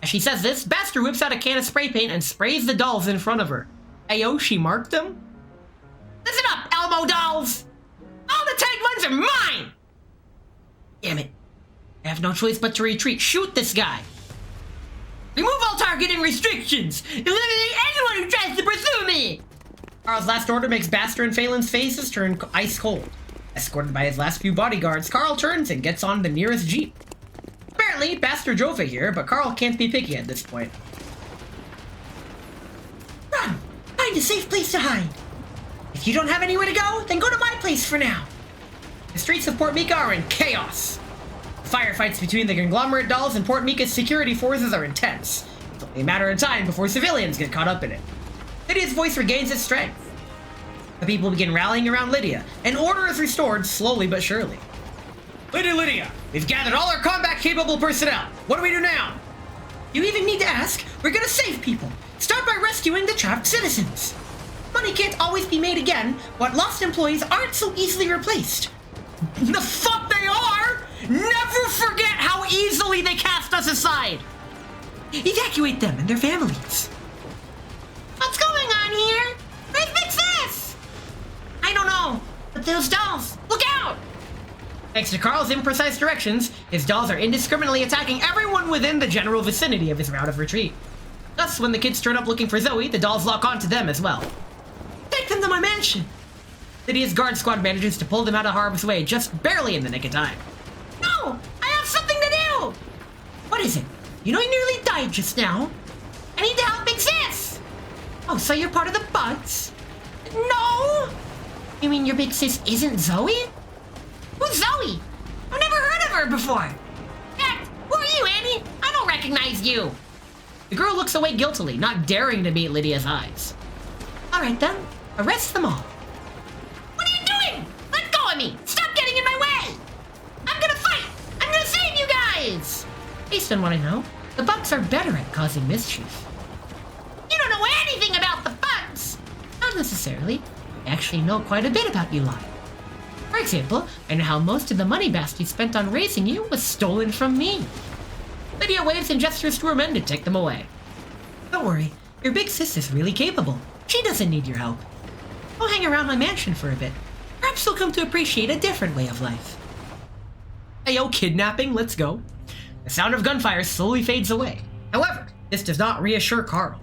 Speaker 1: As she says this, Basti whips out a can of spray paint and sprays the dolls in front of her. Ayo, she marked them?
Speaker 3: Listen up, Elmo dolls! All the tagged ones are mine!
Speaker 1: Damn it. I have no choice but to retreat. Shoot this guy.
Speaker 3: Remove all targeting restrictions! Eliminate anyone who tries to pursue me!
Speaker 1: Carl's last order makes Basti and Phelan's faces turn ice cold. Escorted by his last few bodyguards, Carl turns and gets on the nearest jeep. Apparently, Basti drove it here, but Carl can't be picky at this point.
Speaker 3: Run! Find a safe place to hide. If you don't have anywhere to go, then go to my place for now.
Speaker 1: The streets of Port Mika are in chaos. Firefights between the conglomerate dolls and Port Mika's security forces are intense. It's only a matter of time before civilians get caught up in it. Lydia's voice regains its strength. The people begin rallying around Lydia, and order is restored slowly but surely. Lydia, we've gathered all our combat-capable personnel. What do we do now?
Speaker 3: You even need to ask? We're gonna save people. Start by rescuing the trapped citizens. Money can't always be made again, but lost employees aren't so easily replaced.
Speaker 1: The fuck they are! Never forget how easily they cast us aside!
Speaker 3: Evacuate them and their families. What's going on here? Let's fix this! I don't know, but those dolls, look out!
Speaker 1: Thanks to Carl's imprecise directions, his dolls are indiscriminately attacking everyone within the general vicinity of his route of retreat. Thus, when the kids turn up looking for Zoe, the dolls lock onto them as well.
Speaker 3: Take them to my mansion.
Speaker 1: Lydia's guard squad manages to pull them out of harm's way just barely in the nick of time.
Speaker 3: No! I have something to do!
Speaker 1: What is it? You know you nearly died just now.
Speaker 3: I need to help Big Sis!
Speaker 1: Oh, so you're part of the Bugs?
Speaker 3: No!
Speaker 1: You mean your big sis isn't Zoe?
Speaker 3: Who's Zoe? I've never heard of her before. Heck, who are you, Annie? I don't recognize you.
Speaker 1: The girl looks away guiltily, not daring to meet Lydia's eyes.
Speaker 3: All right then,
Speaker 1: arrest them all.
Speaker 3: What are you doing? Let go of me! Stop getting in my way! I'm gonna fight! I'm gonna save you guys!
Speaker 1: Based on what I know, the Bugs are better at causing mischief.
Speaker 3: You don't know anything about the Bugs!
Speaker 1: Not necessarily. I actually know quite a bit about you lot. For example, I know how most of the money Basti spent on raising you was stolen from me. Lydia waves and gestures to her men to take them away. Don't worry, your big sis is really capable. She doesn't need your help. I'll hang around my mansion for a bit. Perhaps you'll come to appreciate a different way of life. Ayo, kidnapping, let's go. The sound of gunfire slowly fades away. However, this does not reassure Carl.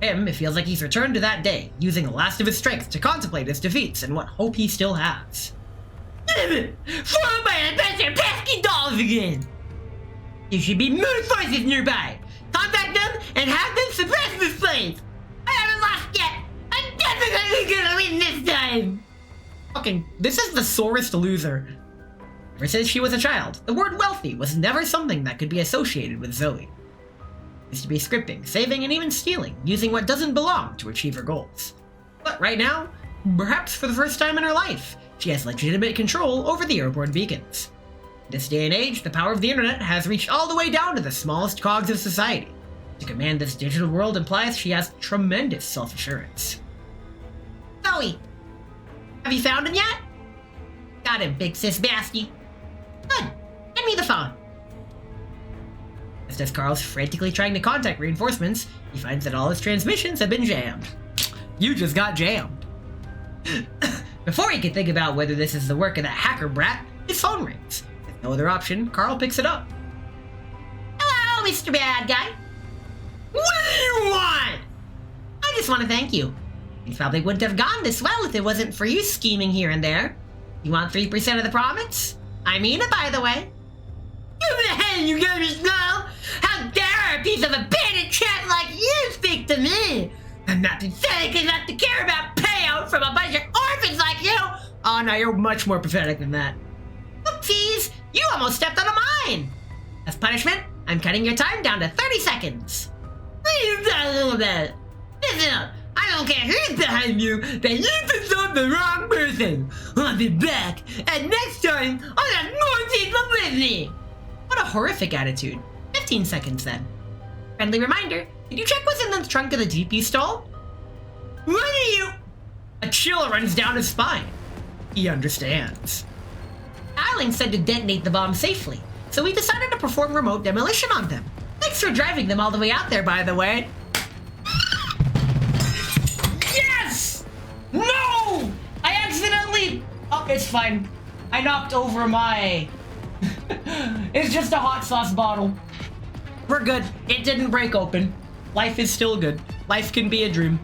Speaker 1: It feels like he's returned to that day, using the last of his strength to contemplate his defeats and what hope he still has.
Speaker 3: Followed by a bunch of pesky dolls again!
Speaker 1: You should be more forces nearby.
Speaker 3: Contact them and have them suppress this place! I haven't lost yet! I'm definitely gonna win this time!
Speaker 1: Fucking, this is the sorest loser. Ever since she was a child, the word wealthy was never something that could be associated with Zoe. Used to be scripting, saving, and even stealing, using what doesn't belong to achieve her goals. But right now, perhaps for the first time in her life, she has legitimate control over the airborne beacons. In this day and age, the power of the internet has reached all the way down to the smallest cogs of society. To command this digital world implies she has tremendous self-assurance.
Speaker 3: Zoe! Have you found him yet? Got him, Big Sis Basti. Good. Hand me the phone.
Speaker 1: Just as Carl's frantically trying to contact reinforcements, he finds that all his transmissions have been jammed. You just got jammed. Before he can think about whether this is the work of that hacker brat, his phone rings. With no other option, Carl picks it up.
Speaker 3: Hello, Mr. Bad Guy.
Speaker 1: What do you want?
Speaker 3: I just want to thank you. It probably wouldn't have gone this well if it wasn't for you scheming here and there. You want 3% of the profits? I mean it, by the way.
Speaker 1: Who the hell you gonna know?
Speaker 3: How dare a piece of abandoned chat like you speak to me? I'm not pathetic enough to care about payout from a bunch of orphans like you.
Speaker 1: Oh no, you're much more pathetic than that.
Speaker 3: Oopsies, you almost stepped on a mine. As punishment, I'm cutting your time down to 30 seconds. Leave that a little bit. Listen up, I don't care who's behind you, but you just on the wrong person. I'll be back, and next time, I'll have more people with me.
Speaker 1: What a horrific attitude. 15 seconds then.
Speaker 3: Friendly reminder, did you check what's in the trunk of the Jeep you stole?
Speaker 1: What are you? A chill runs down his spine. He understands.
Speaker 3: Eiling said to detonate the bomb safely, so we decided to perform remote demolition on them. Thanks for driving them all the way out there, by the way.
Speaker 1: Yes! No! I accidentally... Oh, it's fine. I knocked over my... It's just a hot sauce bottle. We're good. It didn't break open. Life is still good. Life can be a dream.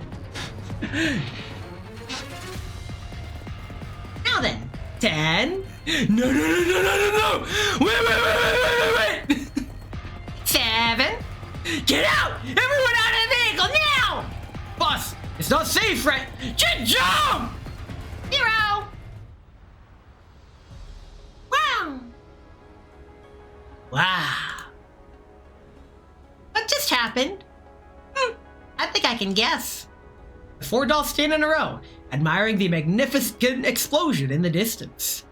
Speaker 3: Now then.
Speaker 1: 10. No. Wait.
Speaker 3: 7.
Speaker 1: Get out! Everyone out of the vehicle now! Boss, it's not safe, right? Just jump!
Speaker 3: 0.
Speaker 1: Wow.
Speaker 3: What just happened? I think I can guess.
Speaker 1: The 4 dolls stand in a row, admiring the magnificent explosion in the distance.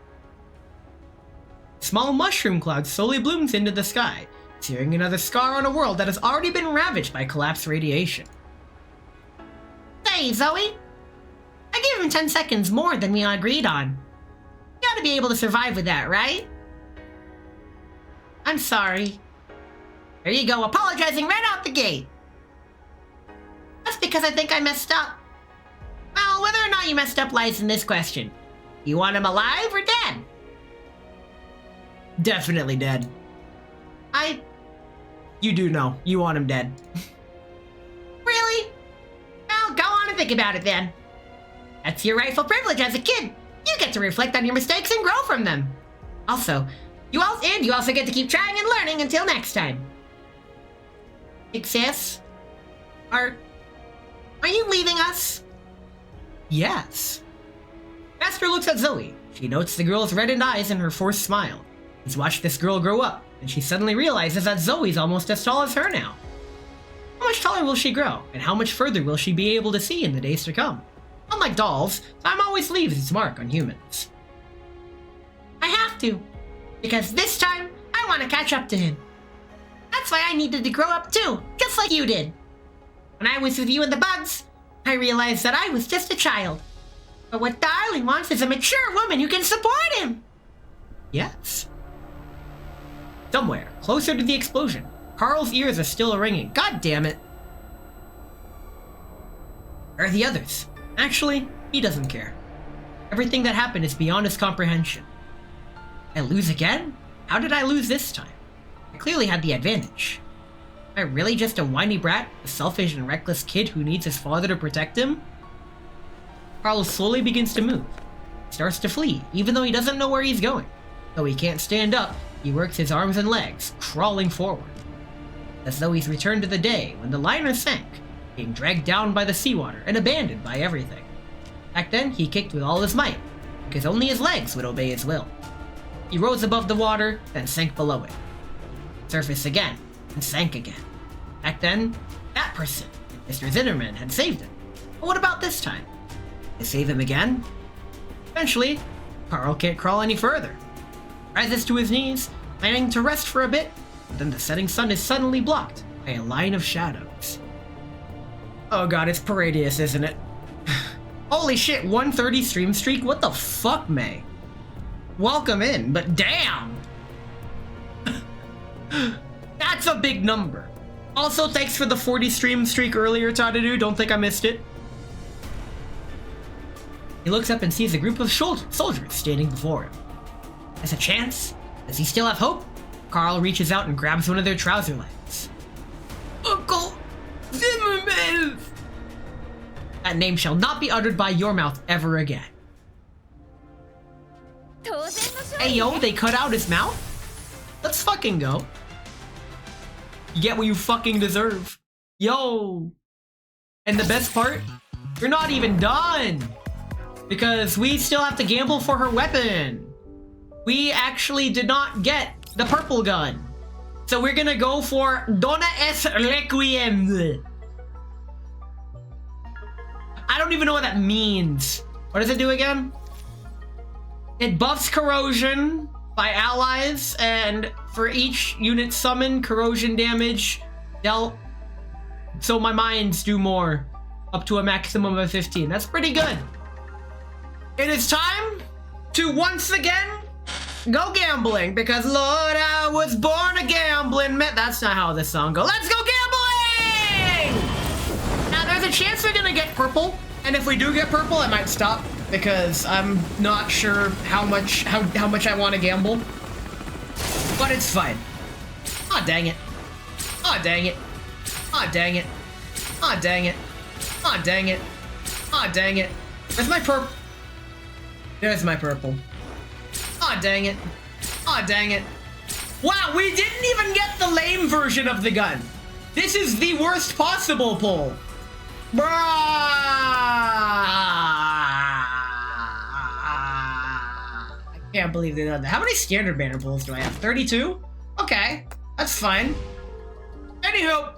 Speaker 1: Small mushroom cloud slowly blooms into the sky, searing another scar on a world that has already been ravaged by collapsed radiation.
Speaker 3: Hey, Zoe. I gave him 10 seconds more than we agreed on. You gotta be able to survive with that, right? I'm sorry. There you go, apologizing right out the gate. That's because I think I messed up. Well, whether or not you messed up lies in this question. You want him alive or dead?
Speaker 1: Definitely dead. You do know. You want him dead.
Speaker 3: Really? Well, go on and think about it then.
Speaker 1: That's your rightful privilege as a kid. You get to reflect on your mistakes and grow from them. Also, you also get to keep trying and learning until next time. Big sis, are you leaving us? Yes. Master looks at Zoe. She notes the girl's reddened eyes and her forced smile. He's watched this girl grow up, and she suddenly realizes that Zoe's almost as tall as her now. How much taller will she grow, and how much further will she be able to see in the days to come? Unlike dolls, time always leaves its mark on humans. I have to, because this time, I want to catch up to him. That's why I needed to grow up too, just like you did. When I was with you and the bugs, I realized that I was just a child. But what Darling wants is a mature woman who can support him. Yes. Somewhere, closer to the explosion, Carl's ears are still ringing. God damn it. Where are the others? Actually, he doesn't care. Everything that happened is beyond his comprehension. I lose again? How did I lose this time? I clearly had the advantage. Am I really just a whiny brat, a selfish and reckless kid who needs his father to protect him? Carlos slowly begins to move. He starts to flee, even though he doesn't know where he's going. Though he can't stand up, he works his arms and legs, crawling forward. As though he's returned to the day when the liner sank, being dragged down by the seawater and abandoned by everything. Back then, he kicked with all his might, because only his legs would obey his will. He rose above the water, then sank below it. Surfaced again, and sank again. Back then, that person, Mr. Zinnerman, had saved him. But what about this time? To save him again? Eventually, Carl can't crawl any further. Rises to his knees, planning to rest for a bit, but then the setting sun is suddenly blocked by a line of shadows. Oh god, it's Paradius, isn't it? Holy shit, 130 stream streak? What the fuck, May? Welcome in, but damn! That's a big number. Also, thanks for the 40 stream streak earlier, Tadadu. Don't think I missed it. He looks up and sees a group of soldiers standing before him. There's a chance? Does he still have hope? Carl reaches out and grabs one of their trouser legs. Uncle Zimmerman! That name shall not be uttered by your mouth ever again. Hey yo, they cut out his mouth? Let's fucking go. You get what you fucking deserve. Yo! And the best part? You're not even done! Because we still have to gamble for her weapon. We actually did not get the purple gun. So we're gonna go for Donna S. Requiem. I don't even know what that means. What does it do again? It buffs corrosion by allies, and for each unit summoned, corrosion damage dealt. So my mines do more, up to a maximum of 15. That's pretty good. It is time to once again go gambling, because Lord, I was born a gambling man. That's not how this song goes. Let's go gambling! Now there's a chance we're gonna get purple, and if we do get purple, I might stop because I'm not sure how much I want to gamble. But it's fine. Aw, dang it. Aw, dang it. Aw, dang it. Aw, dang it. Aw, dang it. Aw, dang it. Where's my purple? There's my purple. Aw, dang it. Aw, dang it. Wow, we didn't even get the lame version of the gun. This is the worst possible pull. Bruh! I can't believe they did that. How many standard banner pulls do I have? 32? Okay, that's fine. Anywho,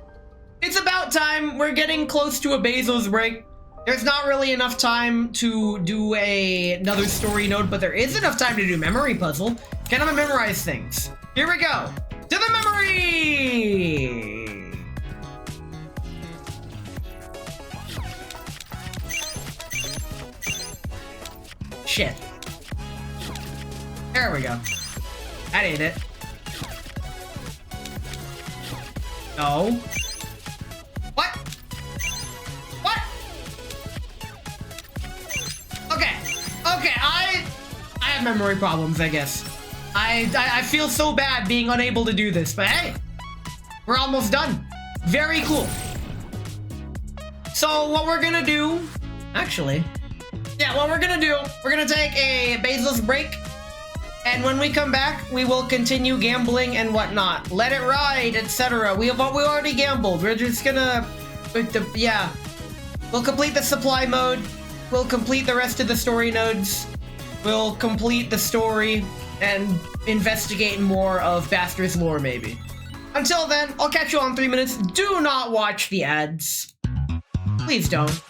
Speaker 1: it's about time. We're getting close to a Bezos break. There's not really enough time to do another story node, but there is enough time to do memory puzzle. Can I memorize things? Here we go. To the memory! Shit. There we go. That ain't it. No. What? What? Okay. Okay, I have memory problems, I guess. I feel so bad being unable to do this, but hey, we're almost done. Very cool. So what we're gonna do, actually, Yeah, what we're gonna do, we're gonna take a baseless break, and when we come back, we will continue gambling and whatnot. Let it ride, etc. We already gambled. We're just gonna, yeah. We'll complete the supply mode. We'll complete the rest of the story nodes. We'll complete the story and investigate more of Bastard's lore, maybe. Until then, I'll catch you all in 3 minutes. Do not watch the ads. Please don't.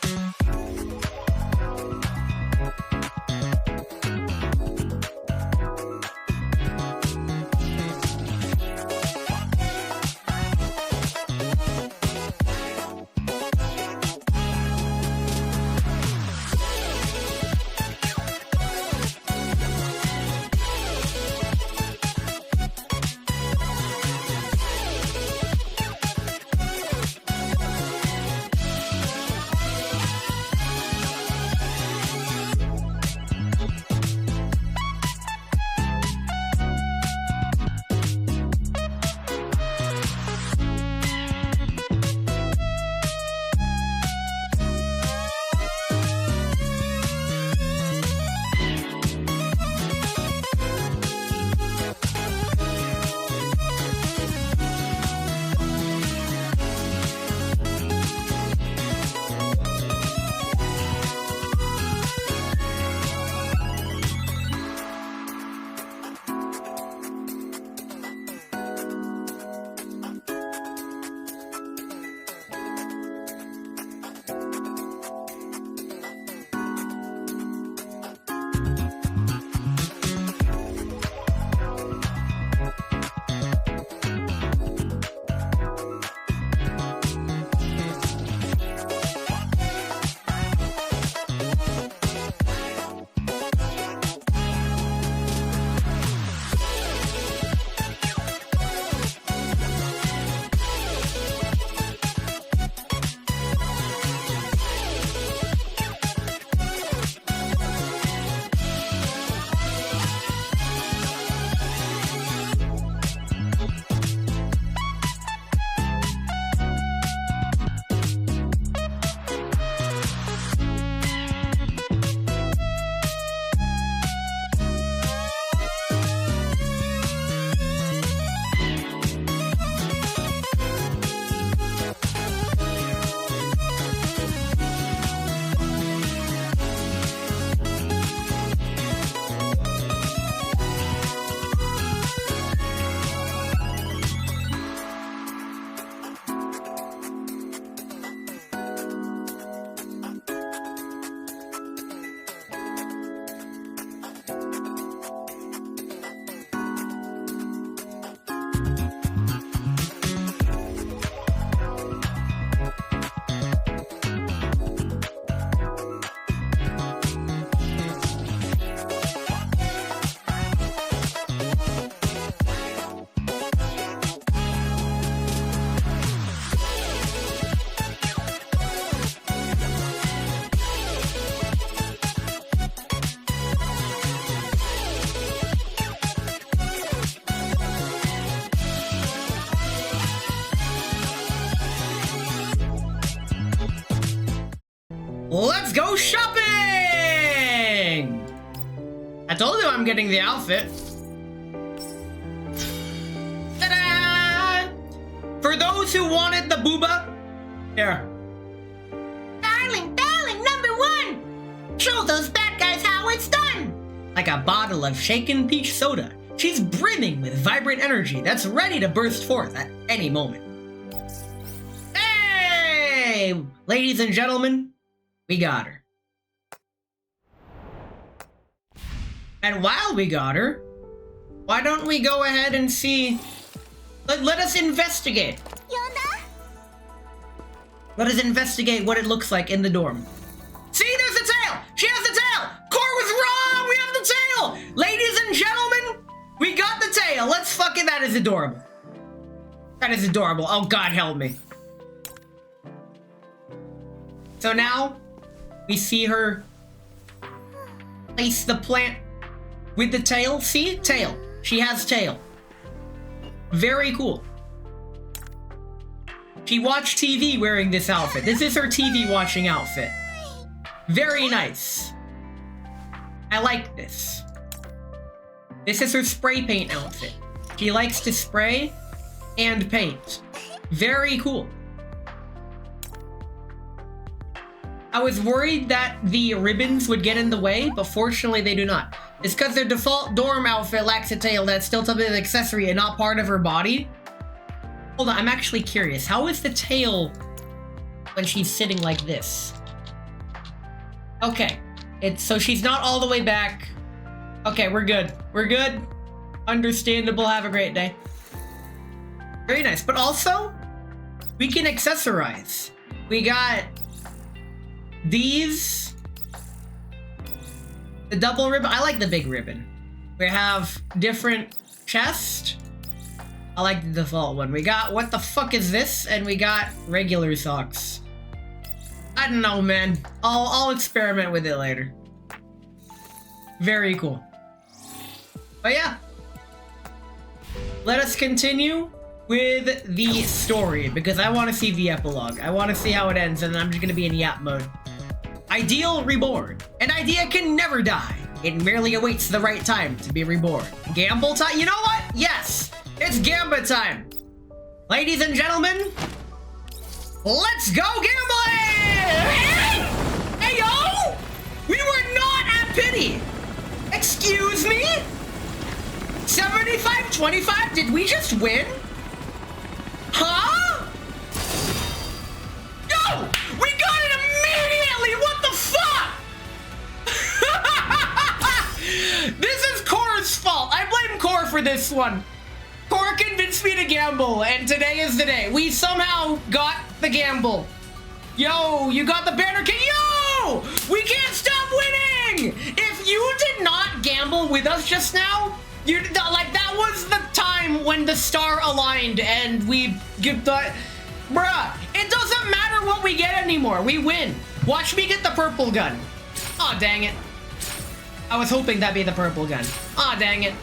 Speaker 1: Let's go shopping! I told you I'm getting the outfit. Ta-da! For those who wanted the booba, here.
Speaker 3: Darling, #1! Show those bad guys how it's done!
Speaker 1: Like a bottle of shaken peach soda, she's brimming with vibrant energy that's ready to burst forth at any moment. Hey! Ladies and gentlemen, we got her. And while we got her, why don't we go ahead and see... Let us investigate. Let us investigate what it looks like in the dorm. See, there's the tail! She has the tail! Core was wrong! We have the tail! Ladies and gentlemen, we got the tail! Let's fucking... That is adorable. That is adorable. Oh, God help me. So now, we see her place the plant with the tail. See? Tail. She has tail. Very cool. She watched TV wearing this outfit. This is her TV watching outfit. Very nice. I like this. This is her spray paint outfit. She likes to spray and paint. Very cool. I was worried that the ribbons would get in the way, but fortunately they do not. It's because their default dorm outfit lacks a tail that's still something of an accessory and not part of her body. Hold on, I'm actually curious. How is the tail when she's sitting like this? Okay, so she's not all the way back. Okay, we're good. We're good. Understandable. Have a great day. Very nice. But also, we can accessorize. We got these. The double ribbon. I like the big ribbon. We have different chest. I like the default one. We got what the fuck is this? And we got regular socks. I don't know, man. I'll experiment with it later. Very cool. But yeah. Let us continue with the story because I want to see the epilogue. I want to see how it ends, and then I'm just going to be in yap mode. Ideal reborn. An idea can never die. It merely awaits the right time to be reborn. Gamble time? You know what? Yes! It's gambit time! Ladies and gentlemen, let's go gambling! Hey, yo! We were not at pity! Excuse me? 75-25? Did we just win? Huh? No! We got it immediately! What the fuck? This is Cora's fault. I blame Cora for this one. Cora convinced me to gamble, and today is the day. We somehow got the gamble. Yo, you got the banner king. Yo! We can't stop winning! If you did not gamble with us just now, that was the time when the star aligned and we get the... Bruh, it doesn't matter what we get anymore. We win. Watch me get the purple gun. Aw, dang it. I was hoping that'd be the purple gun. Aw, dang it.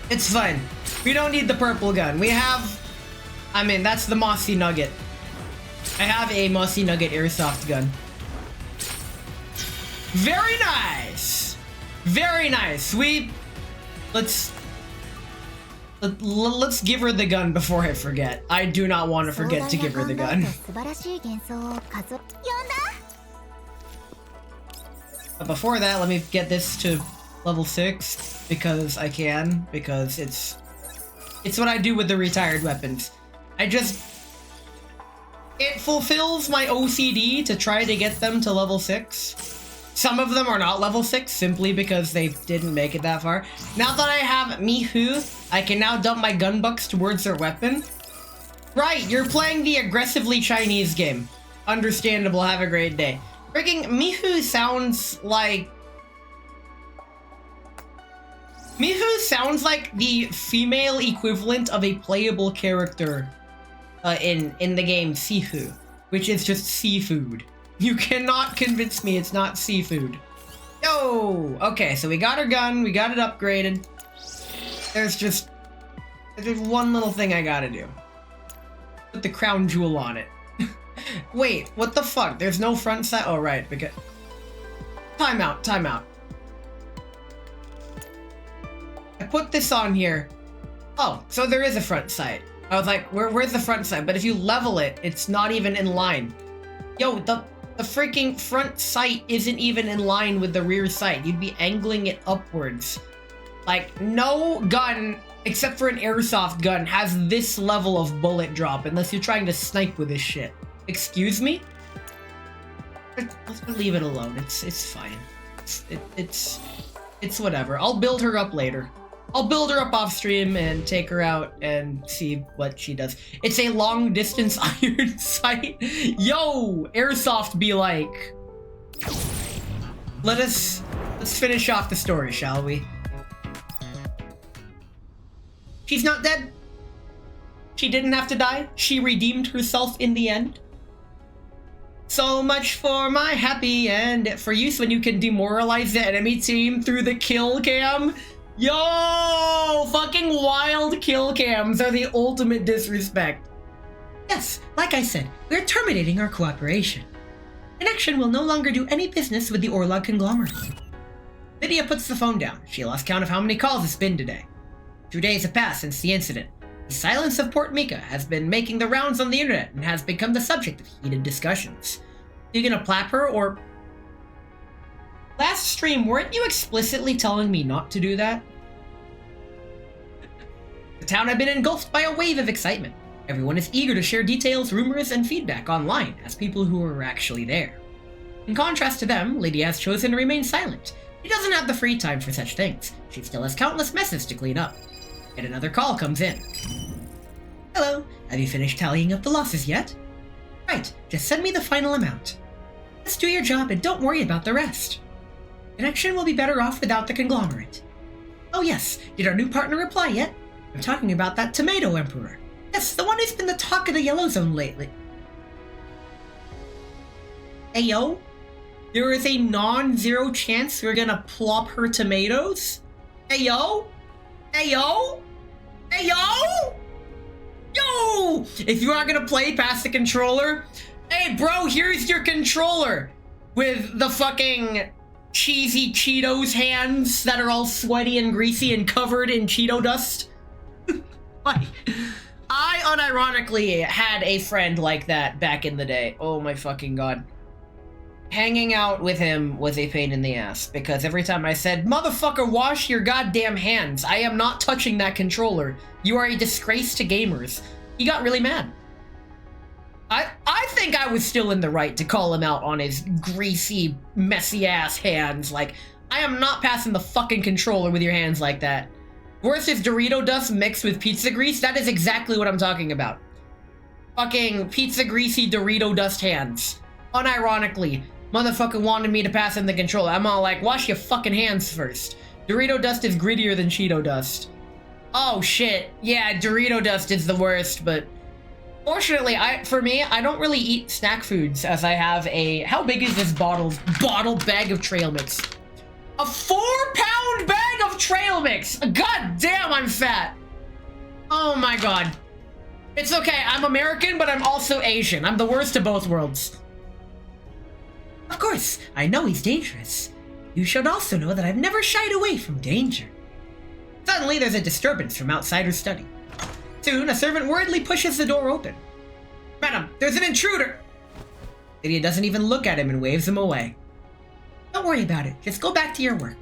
Speaker 1: It's fine. We don't need the purple gun. We have... I mean, that's the Mossy Nugget. I have a Mossy Nugget airsoft gun. Very nice. Very nice. Let's give her the gun before I forget. I do not want to forget to give her the gun. But before that, let me get this to level 6 because I can, because it's what I do with the retired weapons. It fulfills my OCD to try to get them to level 6. Some of them are not level 6 simply because they didn't make it that far. Now that I have Mihu, I can now dump my gun bucks towards their weapon. Right, you're playing the aggressively Chinese game. Understandable, have a great day. Freaking Mihu sounds like... Mihu sounds like the female equivalent of a playable character in the game Sifu, which is just seafood. You cannot convince me it's not seafood. Yo! Okay, so we got our gun, we got it upgraded. There's one little thing I gotta do. Put the crown jewel on it. Wait, what the fuck? There's no front side? Oh, right, because... Time out. I put this on here. Oh, so there is a front sight. I was like, where's the front sight? But if you level it, it's not even in line. Yo, the freaking front sight isn't even in line with the rear sight. You'd be angling it upwards. Like, no gun, except for an airsoft gun, has this level of bullet drop unless you're trying to snipe with this shit. Excuse me? Let's leave it alone. It's fine. It's whatever. I'll build her up later. I'll build her up off stream and take her out and see what she does. It's a long distance iron sight. Yo, airsoft be like. Let's finish off the story, shall we? She's not dead. She didn't have to die. She redeemed herself in the end. So much for my happy end. For use when you can demoralize the enemy team through the kill cam. Yo! Fucking wild kill cams are the ultimate disrespect. Yes, like I said, we're terminating our cooperation. Connection will no longer do any business with the Orlog conglomerate. Lydia puts the phone down. She lost count of how many calls it's been today. 2 days have passed since the incident. The silence of Port Mika has been making the rounds on the internet and has become the subject of heated discussions. Are you gonna plap her, or... Last stream, weren't you explicitly telling me not to do that? The town had been engulfed by a wave of excitement. Everyone is eager to share details, rumors, and feedback online as people who were actually there. In contrast to them, Lydia has chosen to remain silent. She doesn't have the free time for such things. She still has countless messes to clean up. Yet another call comes in. Hello, have you finished tallying up the losses yet? Right, just send me the final amount. Just do your job and don't worry about the rest. Connection will be better off without the conglomerate. Oh yes, did our new partner reply yet? I'm talking about that Tomato Emperor. Yes, the one who's been the talk of the Yellow Zone lately. Hey yo, there is a non-zero chance we're gonna plop her tomatoes? Hey yo? Hey yo? Hey yo? Yo! If you aren't gonna play past the controller, hey bro, here's your controller! With the fucking cheesy Cheetos hands that are all sweaty and greasy and covered in Cheeto dust. Like, I unironically had a friend like that back in the day. Oh my fucking god. Hanging out with him was a pain in the ass, because every time I said, motherfucker, wash your goddamn hands, I am not touching that controller, you are a disgrace to gamers, he got really mad. I think I was still in the right to call him out on his greasy, messy ass hands. Like, I am not passing the fucking controller with your hands like that. Worse is Dorito dust mixed with pizza grease. That is exactly what I'm talking about. Fucking pizza greasy Dorito dust hands. Unironically, motherfucker wanted me to pass him the controller. I'm all like, wash your fucking hands first. Dorito dust is grittier than Cheeto dust. Oh shit, yeah, Dorito dust is the worst, but fortunately, for me, I don't really eat snack foods, as I have a, how big is this bottle bag of trail mix? A 4-pound bag of trail mix! God damn, I'm fat! Oh my god. It's okay, I'm American, but I'm also Asian. I'm the worst of both worlds. Of course, I know he's dangerous. You should also know that I've never shied away from danger. Suddenly, there's a disturbance from outside her study. Soon, a servant worriedly pushes the door open. Madam, there's an intruder! Lydia doesn't even look at him and waves him away. Don't worry about it, just go back to your work.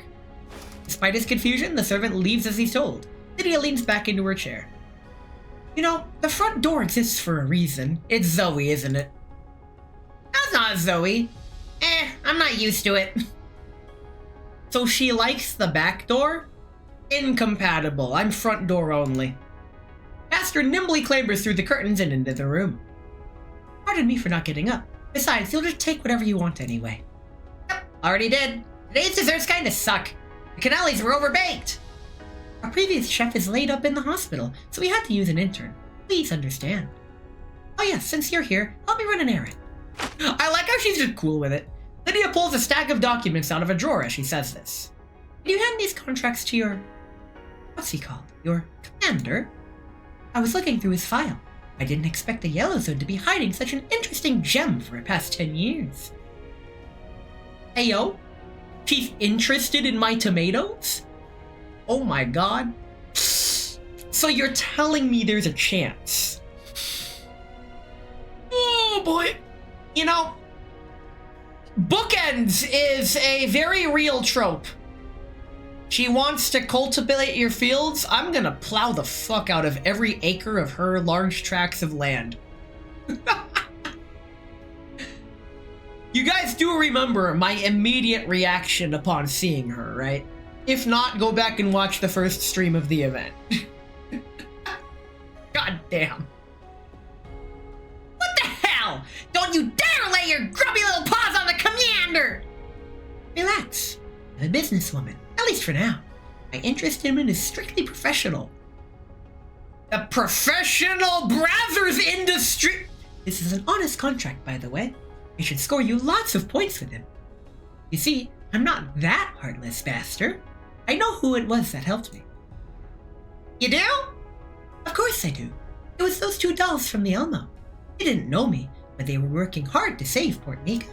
Speaker 1: Despite his confusion, the servant leaves as he's told. Lydia leans back into her chair. You know, the front door exists for a reason. It's Zoe, isn't it? That's not Zoe. I'm not used to it. So she likes the back door? Incompatible, I'm front door only. Pastor nimbly clambers through the curtains and into the room. Pardon me for not getting up. Besides, you'll just take whatever you want anyway. Yep, already did. Today's desserts kinda suck. The cannolis were overbaked. Our previous chef is laid up in the hospital, so we had to use an intern. Please understand. Oh yes, since you're here, help me run an errand. I like how she's just cool with it. Lydia pulls a stack of documents out of a drawer as she says this. Can you hand these contracts to your... what's he called? Your commander? I was looking through his file. I didn't expect the Yellow Zone to be hiding such an interesting gem for the past 10 years. Hey yo, she's interested in my tomatoes? Oh my god. So you're telling me there's a chance? Oh boy. You know, bookends is a very real trope. She wants to cultivate your fields. I'm gonna plow the fuck out of every acre of her large tracts of land. You guys do remember my immediate reaction upon seeing her, right? If not, go back and watch the first stream of the event. God damn. What the hell? Don't you dare lay your grubby little paws on the commander! Relax. I'm a businesswoman. At least for now. My interest in him is strictly professional. The professional brothers industry! This is an honest contract, by the way. I should score you lots of points with him. You see, I'm not that heartless bastard. I know who it was that helped me. You do? Of course I do. It was those 2 dolls from the Elmo. They didn't know me, but they were working hard to save Port Mika.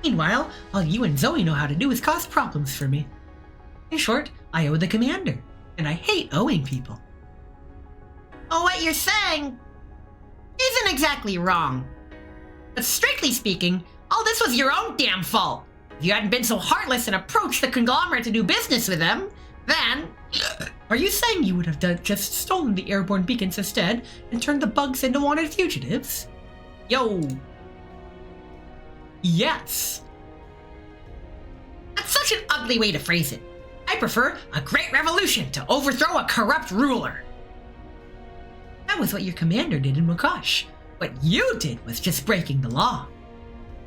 Speaker 1: Meanwhile, all you and Zoe know how to do is cause problems for me. In short, I owe the commander, and I hate owing people.
Speaker 3: Oh, what you're saying isn't exactly wrong. But strictly speaking, all this was your own damn fault. If you hadn't been so heartless and approached the conglomerate to do business with them, then...
Speaker 1: Are you saying you would have just stolen the airborne beacons instead and turned the bugs into wanted fugitives?
Speaker 3: Yo.
Speaker 1: Yes.
Speaker 3: That's such an ugly way to phrase it. I prefer a great revolution to overthrow a corrupt ruler.
Speaker 1: That was what your commander did in Mokosh. What you did was just breaking the law.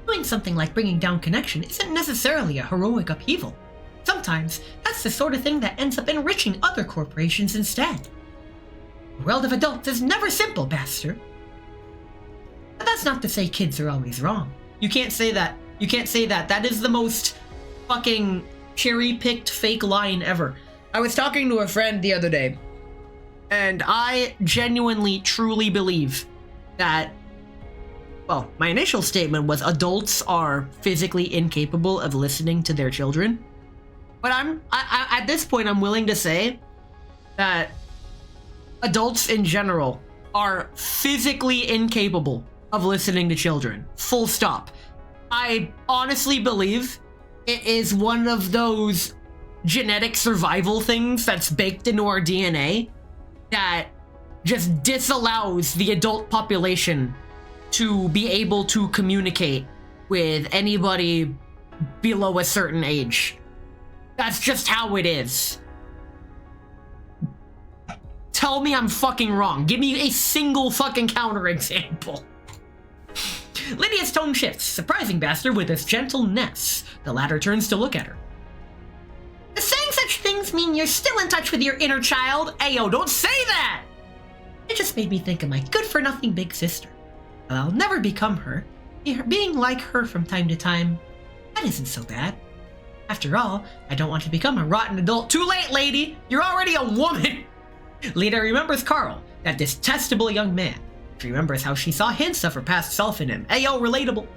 Speaker 1: Doing something like bringing down Connection isn't necessarily a heroic upheaval. Sometimes, that's the sort of thing that ends up enriching other corporations instead. The world of adults is never simple, Basti. But that's not to say kids are always wrong.
Speaker 3: You can't say that. You can't say that. That is the most fucking cherry-picked fake line ever. I was talking to a friend the other day, and I genuinely, truly believe that, well, my initial statement was adults are physically incapable of listening to their children. But at this point, I'm willing to say that adults in general are physically incapable of listening to children. Full stop. I honestly believe it is one of those genetic survival things that's baked into our DNA that just disallows the adult population to be able to communicate with anybody below a certain age. That's just how it is. Tell me I'm fucking wrong. Give me a single fucking counterexample.
Speaker 1: Lydia's tone shifts, surprising Basti with its gentleness. The latter turns to look at her.
Speaker 3: Does saying such things mean you're still in touch with your inner child? Ayo, don't say that!
Speaker 1: It just made me think of my good-for-nothing big sister. Well, I'll never become her. Being like her from time to time, that isn't so bad. After all, I don't want to become a rotten adult.
Speaker 3: Too late, lady! You're already a woman!
Speaker 1: Lydia remembers Carl, that detestable young man. She remembers how she saw hints of her past self in him. Ayo, relatable.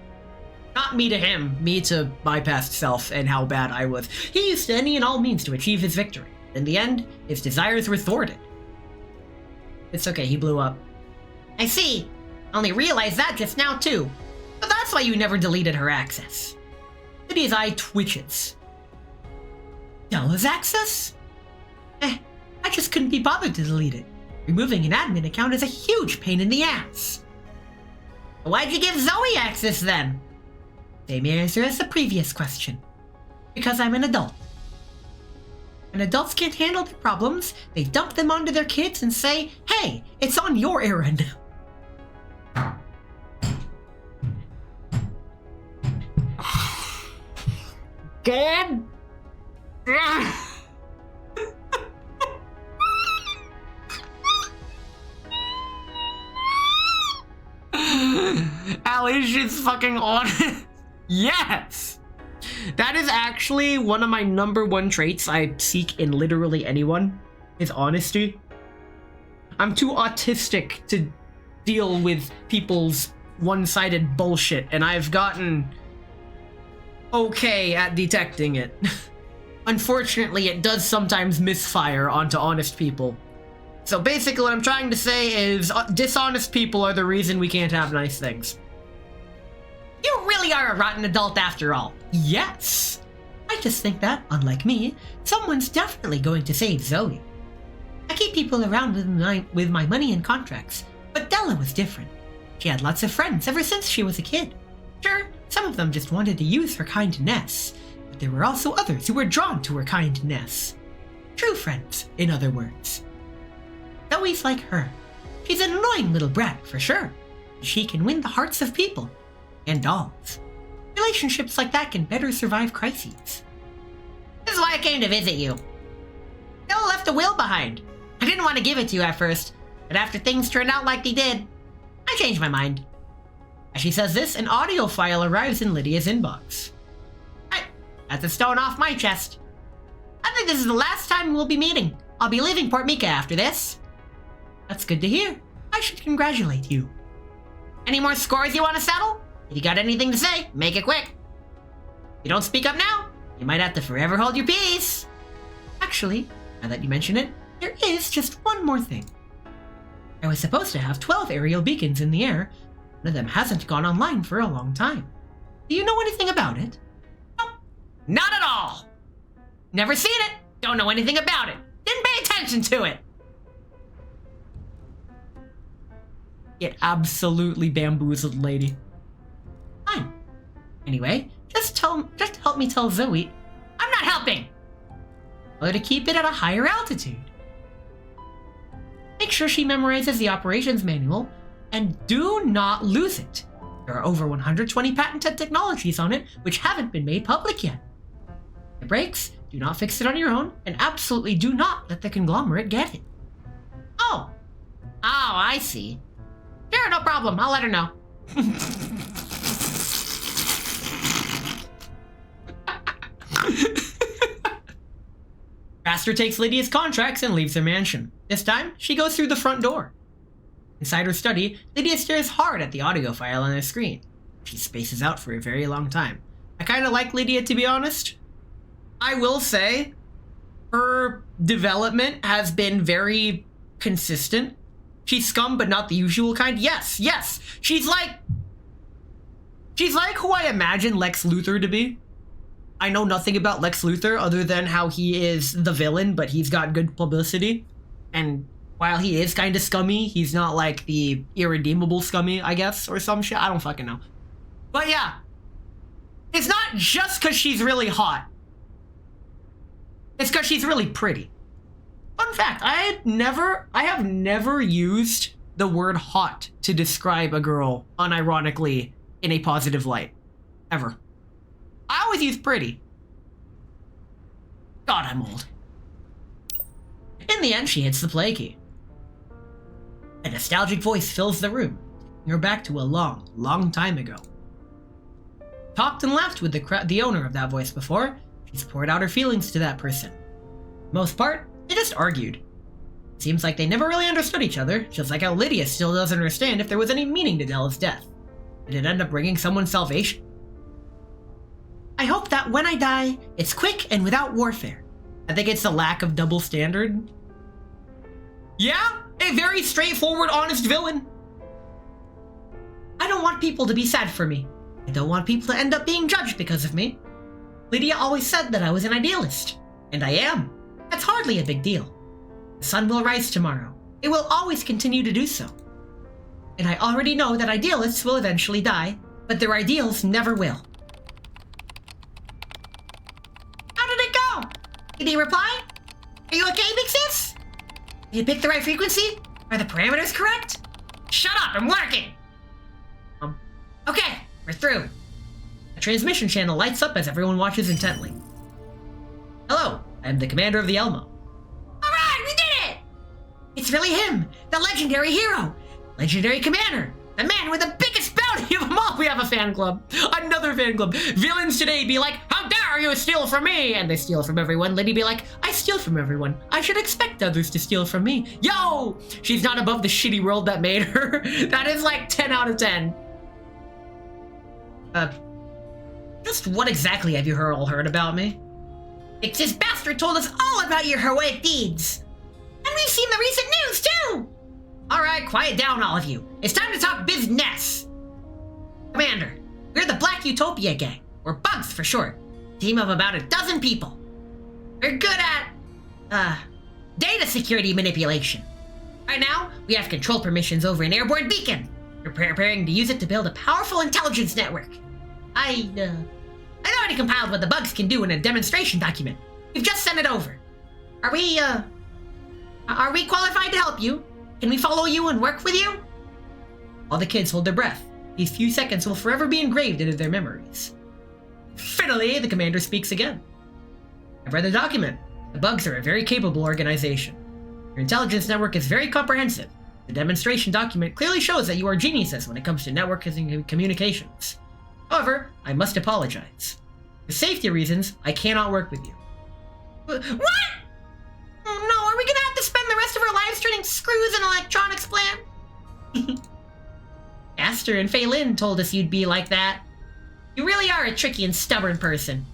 Speaker 3: Not me to him, me to my past self and how bad I was.
Speaker 1: He used any and all means to achieve his victory. In the end, his desires were thwarted.
Speaker 3: It's okay, he blew up. I see. Only realized that just now, too. But that's why you never deleted her access.
Speaker 1: Lydia's eye twitches. Stella's access? I just couldn't be bothered to delete it. Removing an admin account is a huge pain in the ass.
Speaker 3: Why'd you give Zoe access then?
Speaker 1: Same answer as the previous question. Because I'm an adult. When adults can't handle their problems, they dump them onto their kids and say, hey, it's on your errand.
Speaker 3: Dad? Alicia's fucking on it. Yes! That is actually one of my #1 traits I seek in literally anyone, is honesty. I'm too autistic to deal with people's one-sided bullshit, and I've gotten okay at detecting it. Unfortunately, it does sometimes misfire onto honest people. So basically what I'm trying to say is dishonest people are the reason we can't have nice things. You really are a rotten adult after all.
Speaker 1: Yes. I just think that, unlike me, someone's definitely going to save Zoe. I keep people around with my money and contracts, but Della was different. She had lots of friends ever since she was a kid. Sure, some of them just wanted to use her kindness, but there were also others who were drawn to her kindness. True friends, in other words. Zoe's like her. She's an annoying little brat, for sure. She can win the hearts of people. And dolls. Relationships like that can better survive crises.
Speaker 3: This is why I came to visit you. Della left a will behind. I didn't want to give it to you at first, but after things turned out like they did, I changed my mind.
Speaker 1: As she says this, an audio file arrives in Lydia's inbox.
Speaker 3: Right, that's a stone off my chest. I think this is the last time we'll be meeting. I'll be leaving Port Mika after this.
Speaker 1: That's good to hear. I should congratulate you.
Speaker 3: Any more scores you want to settle? If you got anything to say, make it quick. If you don't speak up now, you might have to forever hold your peace.
Speaker 1: Actually, now that you mention it, there is just one more thing. I was supposed to have 12 aerial beacons in the air. One of them hasn't gone online for a long time. Do you know anything about it? No, not at all. Never seen it. Don't know anything about it. Didn't pay attention to it. Get absolutely bamboozled, lady. Fine. Anyway, just help me tell Zoe. I'm not helping. Tell her to keep it at a higher altitude. Make sure she memorizes the operations manual, and do not lose it. There are over 120 patented technologies on it which haven't been made public yet. If it breaks, do not fix it on your own, and absolutely do not let the conglomerate get it. Oh, I see. Sure, no problem. I'll let her know. Pastor takes Lydia's contracts and leaves her mansion. This time, she goes through the front door. Inside her study, Lydia stares hard at the audio file on her screen. She spaces out for a very long time. I kind of like Lydia, to be honest. I will say, her development has been very consistent. She's scum, but not the usual kind. Yes. She's like who I imagine Lex Luthor to be. I know nothing about Lex Luthor other than how he is the villain, but he's got good publicity. And while he is kind of scummy, he's not like the irredeemable scummy, I guess, or some shit. I don't fucking know. But yeah, it's not just because she's really hot. It's because she's really pretty. Fun fact, I have never used the word hot to describe a girl unironically in a positive light. Ever. I always use pretty. God, I'm old. In the end, she hits the play key. A nostalgic voice fills the room, taking her back to a long, long time ago. Talked and laughed with the owner of that voice before. She's poured out her feelings to that person. For the most part, they just argued. Seems like they never really understood each other, just like how Lydia still doesn't understand if there was any meaning to Della's death. Did it end up bringing someone salvation? I hope that when I die, it's quick and without warfare. I think it's the lack of double standard. Yeah, a very straightforward, honest villain. I don't want people to be sad for me. I don't want people to end up being judged because of me. Lydia always said that I was an idealist, and I am. That's hardly a big deal. The sun will rise tomorrow. It will always continue to do so. And I already know that idealists will eventually die, but their ideals never will. How did it go? Did he reply? Are you okay, big sis? Did you pick the right frequency? Are the parameters correct? Shut up, I'm working! Okay, we're through. A transmission channel lights up as everyone watches intently. Hello, I'm the commander of the Elmo. Alright, we did it! It's really him, the legendary hero, legendary commander, the man with the biggest bounty of them all. We have a fan club. Another fan club. Villains today be like, how dare you steal from me? And they steal from everyone. Liddy be like, I steal from everyone. I should expect others to steal from me. Yo! She's not above the shitty world that made her. That is like 10 out of 10. Just what exactly have you all heard about me? It's this bastard told us all about your heroic deeds. And we've seen the recent news, too! Alright, quiet down, all of you. It's time to talk business! Commander, we're the Black Utopia Gang, or Bugs for short. Team of about a dozen people. We're good at, data security manipulation. Right now, we have control permissions over an airborne beacon. We're preparing to use it to build a powerful intelligence network. I've already compiled what the Bugs can do in a demonstration document. We've just sent it over. Are we qualified to help you? Can we follow you and work with you? All the kids hold their breath. These few seconds will forever be engraved into their memories. Finally, the commander speaks again. I've read the document. The Bugs are a very capable organization. Your intelligence network is very comprehensive. The demonstration document clearly shows that you are geniuses when it comes to networking and communications. However, I must apologize. For safety reasons, I cannot work with you. What? Oh no, are we gonna have to spend the rest of our lives turning screws in electronics plant? Aster and Phelan told us you'd be like that. You really are a tricky and stubborn person.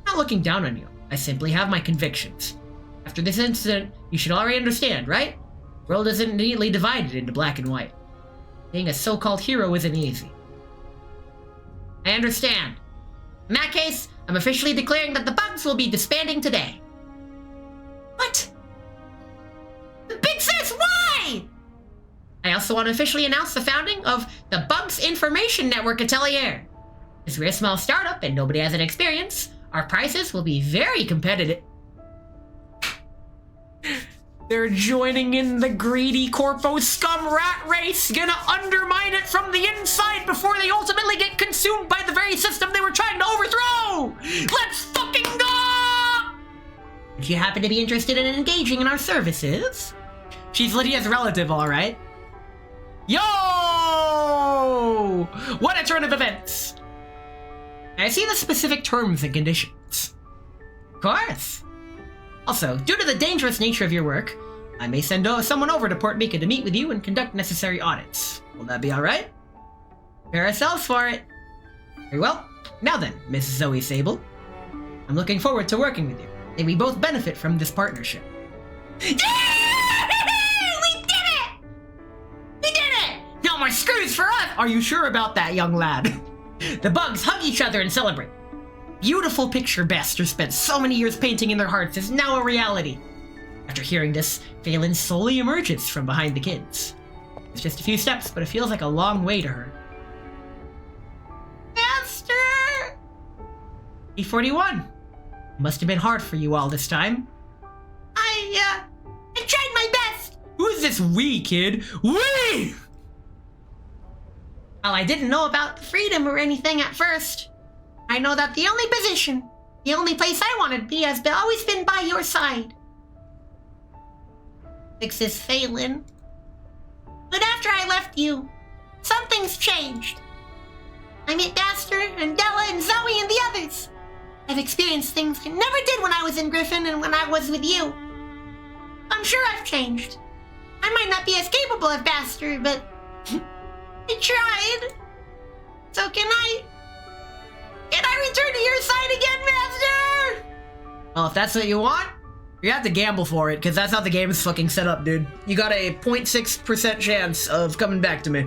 Speaker 1: I'm not looking down on you. I simply have my convictions. After this incident, you should already understand, right? The world isn't neatly divided into black and white. Being a so-called hero isn't easy. I understand. In that case, I'm officially declaring that the Bugs will be disbanding today. What? Big Sis, why? I also want to officially announce the founding of the Bugs Information Network Atelier. As we're a small startup and nobody has an experience, our prices will be very competitive. They're joining in the greedy corpo scum rat race, gonna undermine it from the inside before they ultimately get consumed by the very system they were trying to overthrow! Let's fucking go! Would you happen to be interested in engaging in our services? She's Lydia's relative, alright. Yo! What a turn of events! I see the specific terms and conditions. Of course. Also, due to the dangerous nature of your work, I may send someone over to Port Mika to meet with you and conduct necessary audits. Will that be alright? Prepare ourselves for it. Very well. Now then, Miss Zoe Sable. I'm looking forward to working with you, and we both benefit from this partnership. Yeah! We did it! We did it! No more screws for us! Are you sure about that, young lad? The Bugs hug each other and celebrate. Beautiful picture Bester spent so many years painting in their hearts is now a reality. After hearing this, Phelan slowly emerges from behind the kids. It's just a few steps, but it feels like a long way to her. Bester! E41. It must have been hard for you all this time. I tried my best! Who's this we, kid? We! Well, I didn't know about the freedom or anything at first. I know that the only position, the only place I wanted to be has always been by your side. Fix this Phelan. But after I left you, something's changed. I met Baster and Della and Zoe and the others. I've experienced things I never did when I was in Griffin and when I was with you. I'm sure I've changed. I might not be as capable as Baster, but I tried. So can I return to your side again, Master? Well, if that's what you want, you have to gamble for it, because that's how the game is fucking set up, dude. You got a 0.6% chance of coming back to me.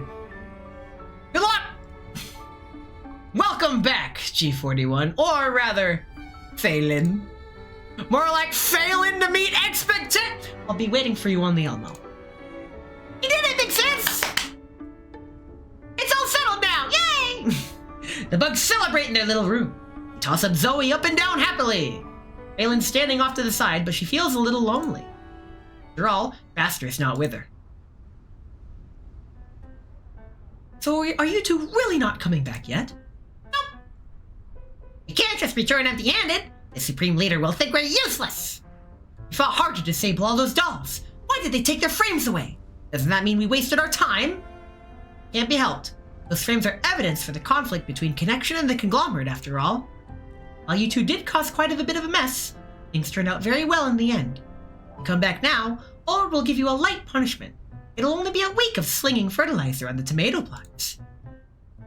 Speaker 1: Good luck! Welcome back, G41, or rather, Phelan. More like Phelan to meet expectation. I'll be waiting for you on the Elmo. You did it, Big Sis! It's all settled now, yay! The Bugs celebrate in their little room. They toss up Zoe up and down happily. Phelan's standing off to the side, but she feels a little lonely. After all, Baster's not with her. So are you two really not coming back yet? Nope. You can't just return empty-handed. The Supreme Leader will think we're useless. We fought hard to disable all those dolls. Why did they take their frames away? Doesn't that mean we wasted our time? Can't be helped. Those frames are evidence for the conflict between Connection and the Conglomerate, after all. While you two did cause quite a bit of a mess, things turned out very well in the end. You come back now, or we'll give you a light punishment. It'll only be a week of slinging fertilizer on the tomato plants.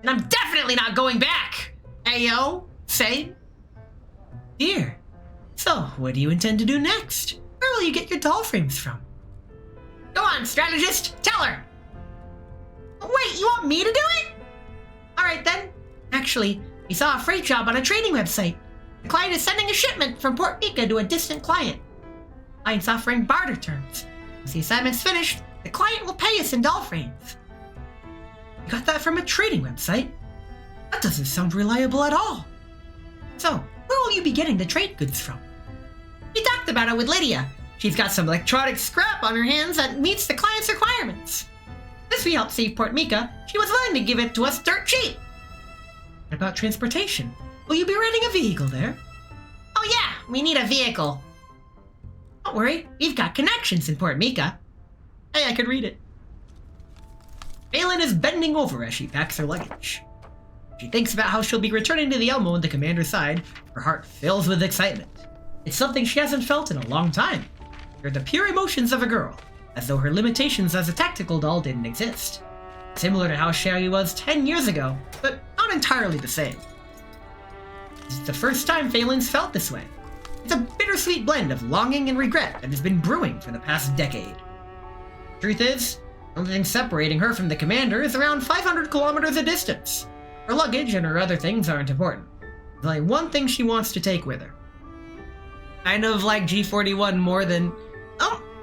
Speaker 1: And I'm definitely not going back! Ayo, say. Dear, so what do you intend to do next? Where will you get your doll frames from? Go on, strategist, tell her! Wait, you want me to do it? Alright then. Actually, we saw a freight job on a trading website. The client is sending a shipment from Port Mika to a distant client. Client's offering barter terms. Once the assignment's finished, the client will pay us in doll frames. You got that from a trading website? That doesn't sound reliable at all. So, where will you be getting the trade goods from? We talked about it with Lydia. She's got some electronic scrap on her hands that meets the client's requirements. Since we helped save Port Mika, she was willing to give it to us dirt cheap. What about transportation? Will you be renting a vehicle there? Oh yeah, we need a vehicle. Don't worry, we've got connections in Port Mika. Hey, I could read it. Phelan is bending over as she packs her luggage. She thinks about how she'll be returning to the Elmo on the commander's side. Her heart fills with excitement. It's something she hasn't felt in a long time. They're the pure emotions of a girl, as though her limitations as a tactical doll didn't exist. Similar to how Sherry was 10 years ago, but not entirely the same. This is the first time Phelan's felt this way. It's a bittersweet blend of longing and regret that has been brewing for the past decade. Truth is, the only thing separating her from the commander is around 500 kilometers of distance. Her luggage and her other things aren't important. There's only one thing she wants to take with her. Kind of like G41 more than...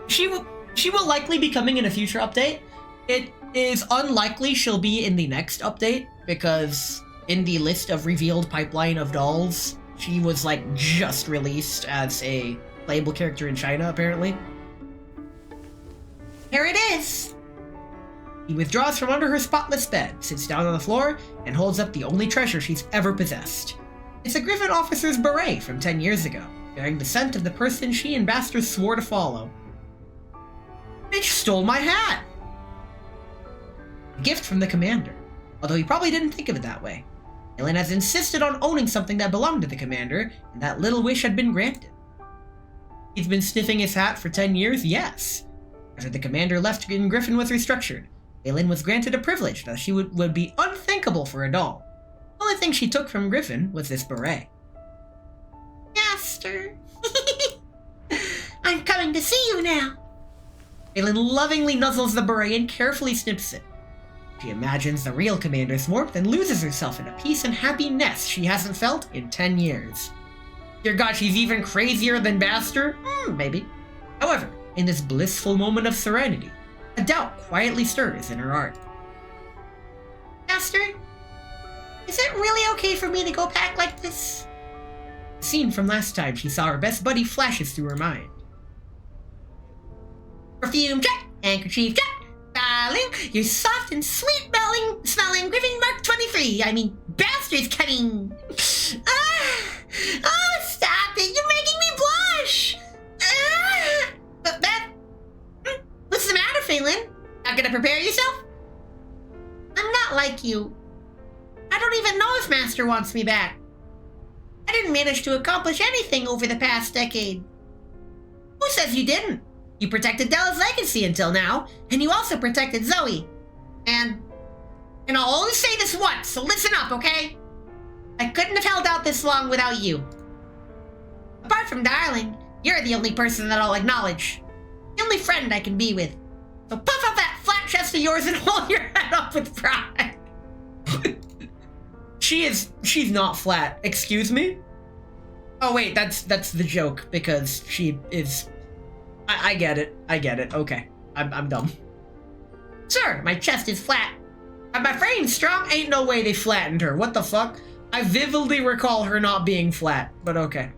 Speaker 1: she will likely be coming in a future update. It is unlikely she'll be in the next update, because in the list of revealed pipeline of dolls, she was like just released as a playable character in China, apparently. Here it is! He withdraws from under her spotless bed, sits down on the floor, and holds up the only treasure she's ever possessed. It's a Griffin officer's beret from 10 years ago, bearing the scent of the person she and Basti swore to follow. Bitch stole my hat! A gift from the commander, although he probably didn't think of it that way. Aelin has insisted on owning something that belonged to the commander, and that little wish had been granted. He's been sniffing his hat for 10 years? Yes. After the commander left and Griffin was restructured, Aelin was granted a privilege that she would be unthinkable for a doll. The only thing she took from Griffin was this beret. Master, I'm coming to see you now. Aelin lovingly nuzzles the beret and carefully snips it. She imagines the real commander's warmth and loses herself in a peace and happiness she hasn't felt in 10 years. Dear God, she's even crazier than Basti? Maybe. However, in this blissful moment of serenity, a doubt quietly stirs in her heart. Basti, is it really okay for me to go back like this? The scene from last time she saw her best buddy flashes through her mind. Perfume check, handkerchief check. Darling, you're soft and sweet-smelling Griffin Mark 23. I mean, Basti's coming. Stop it. You're making me blush. What's the matter, Phelan? Not gonna prepare yourself? I'm not like you. I don't even know if Master wants me back. I didn't manage to accomplish anything over the past decade. Who says you didn't? You protected Della's legacy until now, and you also protected Zoe. And I'll only say this once, so listen up, okay? I couldn't have held out this long without you. Apart from Darling, you're the only person that I'll acknowledge. The only friend I can be with. So puff up that flat chest of yours and hold your head up with pride. She's not flat. Excuse me? Oh wait, that's the joke, because she is... I get it. Okay. I'm dumb. Sure, my chest is flat. But my frame's strong. Ain't no way they flattened her. What the fuck? I vividly recall her not being flat, but okay.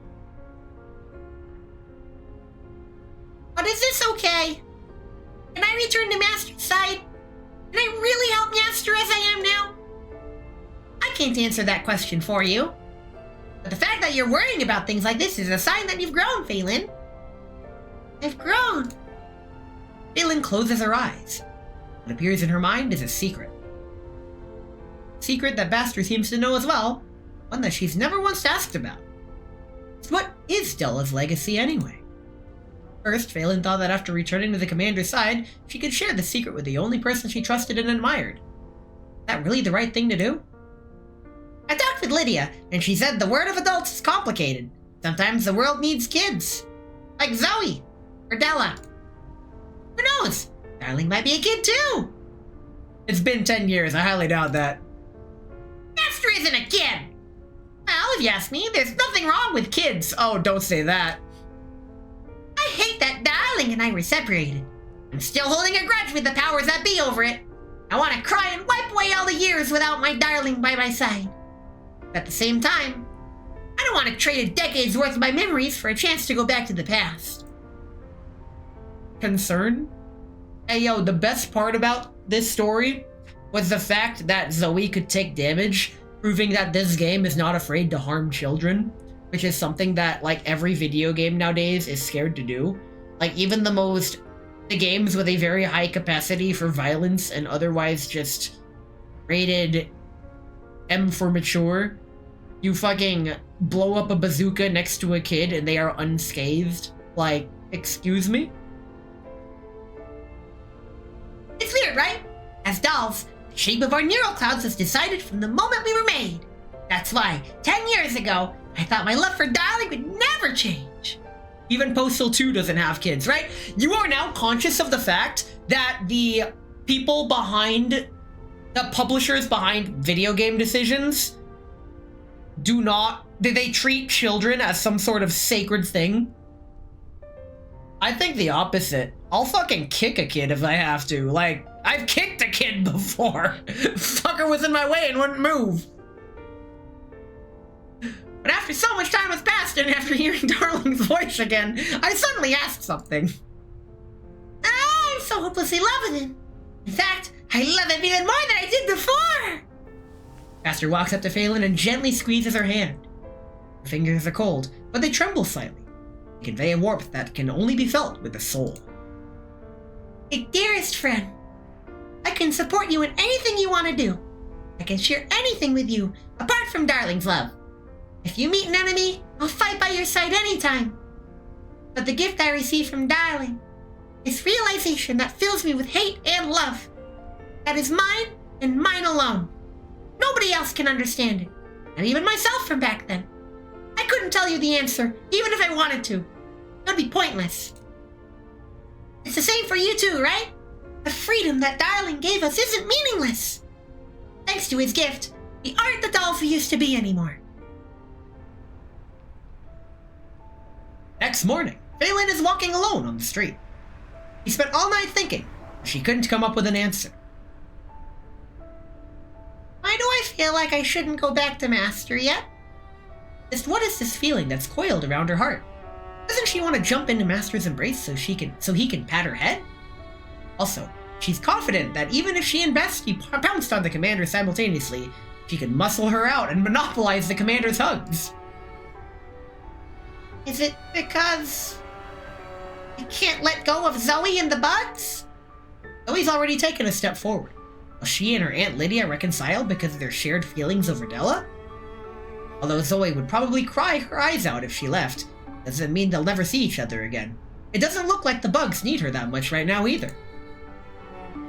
Speaker 1: But is this okay? Can I return to Master's side? Can I really help Master as I am now? I can't answer that question for you. But the fact that you're worrying about things like this is a sign that you've grown, Phelan. I've grown. Phelan closes her eyes. What appears in her mind is a secret. A secret that Basti seems to know as well, one that she's never once asked about. So what is Della's legacy anyway? First, Phelan thought that after returning to the commander's side, she could share the secret with the only person she trusted and admired. Is that really the right thing to do? I talked with Lydia, and she said the word of adults is complicated. Sometimes the world needs kids. Like Zoe. Or Della. Who knows? Darling might be a kid too. It's been 10 years. I highly doubt that. Master isn't a kid. Well, if you ask me, there's nothing wrong with kids. Oh, don't say that. I hate that Darling and I were separated. I'm still holding a grudge with the powers that be over it. I want to cry and wipe away all the years without my Darling by my side. But at the same time, I don't want to trade a decade's worth of my memories for a chance to go back to the past. Concern? Hey yo, the best part about this story was the fact that Zoe could take damage, proving that this game is not afraid to harm children, which is something that like every video game nowadays is scared to do. Like even the games with a very high capacity for violence and otherwise just rated M for mature, you fucking blow up a bazooka next to a kid and they are unscathed. Like, excuse me? It's weird, right? As dolls, the shape of our neural clouds was decided from the moment we were made.
Speaker 3: That's why, 10 years ago, I thought my love for Darling would never change.
Speaker 1: Even Postal 2 doesn't have kids, right? You are now conscious of the fact that the people behind, the publishers behind video game decisions they treat children as some sort of sacred thing. I think the opposite. I'll fucking kick a kid if I have to. Like, I've kicked a kid before. Fucker was in my way and wouldn't move. But after so much time has passed and after hearing Darling's voice again, I suddenly asked something.
Speaker 3: I'm so hopelessly in love with him. In fact, I love him even more than I did before.
Speaker 1: Basti walks up to Phelan and gently squeezes her hand. Her fingers are cold, but they tremble slightly. They convey a warmth that can only be felt with the soul.
Speaker 3: My dearest friend, I can support you in anything you want to do. I can share anything with you, apart from Darling's love. If you meet an enemy, I'll fight by your side anytime. But the gift I receive from Darling is realization that fills me with hate and love. That is mine and mine alone. Nobody else can understand it, not even myself from back then. I couldn't tell you the answer, even if I wanted to. That'd be pointless. It's the same for you too, right? The freedom that Darling gave us isn't meaningless. Thanks to his gift, we aren't the dolls we used to be anymore.
Speaker 1: Next morning, Phelan is walking alone on the street. He spent all night thinking, but she couldn't come up with an answer.
Speaker 3: Why do I feel like I shouldn't go back to Master yet?
Speaker 1: Just what is this feeling that's coiled around her heart? Doesn't she want to jump into Master's embrace so he can pat her head? Also, she's confident that even if she and Basti pounced on the commander simultaneously, she could muscle her out and monopolize the commander's hugs.
Speaker 3: Is it because I can't let go of Zoe and the bugs?
Speaker 1: Zoe's already taken a step forward. Will she and her Aunt Lydia reconcile because of their shared feelings over Della? Although Zoe would probably cry her eyes out if she left, doesn't mean they'll never see each other again. It doesn't look like the bugs need her that much right now either.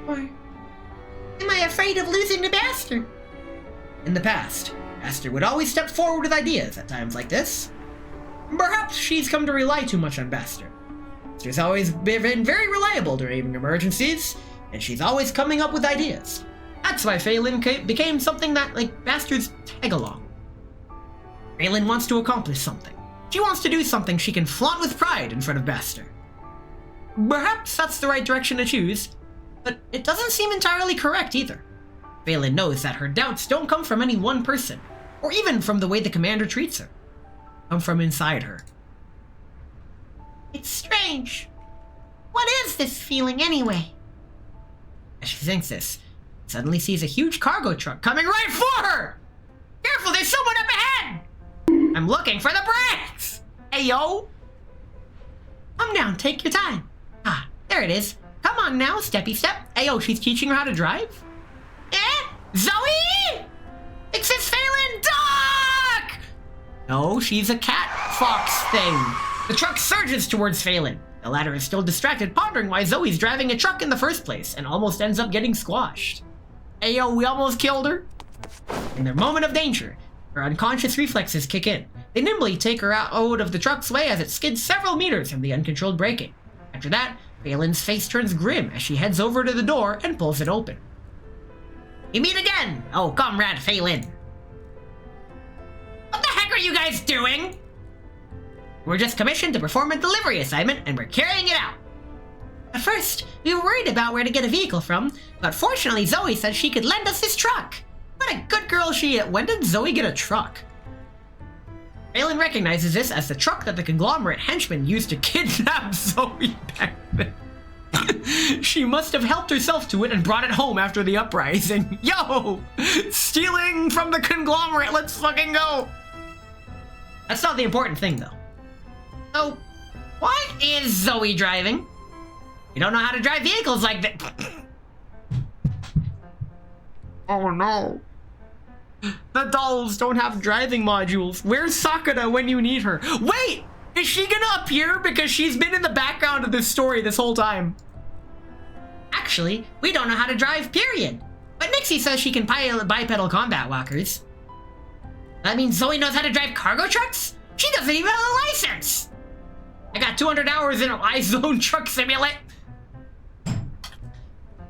Speaker 3: Or am I afraid of losing to Basti?
Speaker 1: In the past, Basti would always step forward with ideas at times like this. Perhaps she's come to rely too much on Basti. Basti's always been very reliable during emergencies, and she's always coming up with ideas. That's why Phelan became something that, like, Basti's tag-along. Phelan wants to accomplish something. She wants to do something she can flaunt with pride in front of Basti. Perhaps that's the right direction to choose, but it doesn't seem entirely correct either. Phelan knows that her doubts don't come from any one person, or even from the way the commander treats her. They come from inside her.
Speaker 3: It's strange. What is this feeling anyway?
Speaker 1: As she thinks this, she suddenly sees a huge cargo truck coming right for her! Careful, there's someone up ahead! I'm looking for the brakes! Hey, yo! Come down, take your time. Ah, there it is. Come on now, steppy step. Hey, yo, she's teaching her how to drive? Zoe! It says Phelan Dock! No, she's a cat fox thing. The truck surges towards Phelan. The latter is still distracted, pondering why Zoe's driving a truck in the first place, and almost ends up getting squashed. Hey, yo, we almost killed her. In their moment of danger, her unconscious reflexes kick in. They nimbly take her out of the truck's way as it skids several meters from the uncontrolled braking. After that, Phelan's face turns grim as she heads over to the door and pulls it open. You meet again, oh comrade Phelan. What the heck are you guys doing? We're just commissioned to perform a delivery assignment, and we're carrying it out. At first, we were worried about where to get a vehicle from, but fortunately Zoe said she could lend us this truck. What a good girl she is. When did Zoe get a truck? Phelan recognizes this as the truck that the conglomerate henchmen used to kidnap Zoe back then. She must have helped herself to it and brought it home after the uprising. Yo! Stealing from the conglomerate, let's fucking go! That's not the important thing, though. So, what is Zoe driving? You don't know how to drive vehicles like that. Oh no. The dolls don't have driving modules. Where's Sakura when you need her? Wait! Is she gonna appear? Because she's been in the background of this story this whole time. Actually, we don't know how to drive, period. But Nixie says she can pilot bipedal combat walkers. That means Zoe knows how to drive cargo trucks? She doesn't even have a license! I got 200 hours in a iZone Truck Simulator.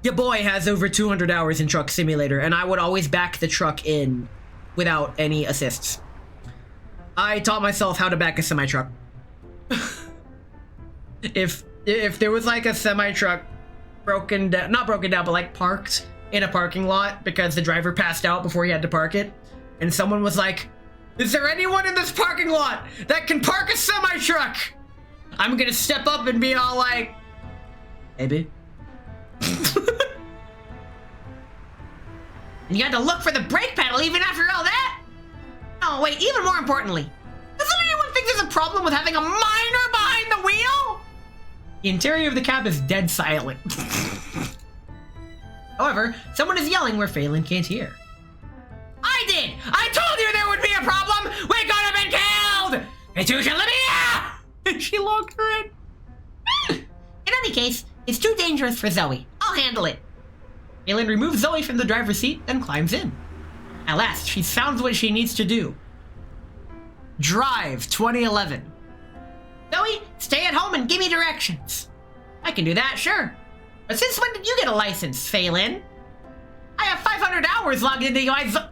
Speaker 1: Your boy has over 200 hours in Truck Simulator, and I would always back the truck in without any assists. I taught myself how to back a semi-truck. If there was like a semi-truck broken down, not broken down, but like parked in a parking lot because the driver passed out before he had to park it, and someone was like, is there anyone in this parking lot that can park a semi-truck? I'm gonna step up and be all like, hey, babe. And you had to look for the brake pedal even after all that? Oh, wait, even more importantly, doesn't anyone think there's a problem with having a minor behind the wheel? The interior of the cab is dead silent. However, someone is yelling where Phelan can't hear. I did! I told you there would be a problem! We could have been killed! Katusha, let me out! And she locked her in. In any case, it's too dangerous for Zoe. I'll handle it. Phelan removes Zoe from the driver's seat, then climbs in. At last, she's found what she needs to do. Drive 2011. Zoe, stay at home and give me directions. I can do that, sure. But since when did you get a license, Phelan? I have 500 hours logged into my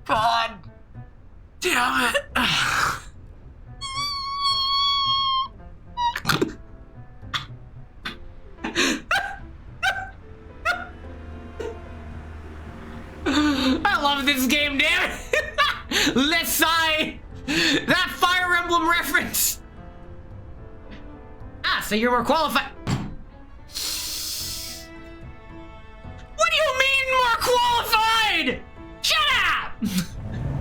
Speaker 1: God damn it. I love this game, damn it. Let's sigh. That Fire Emblem reference. Ah, so you were qualified. What do you mean more qualified? Shut up!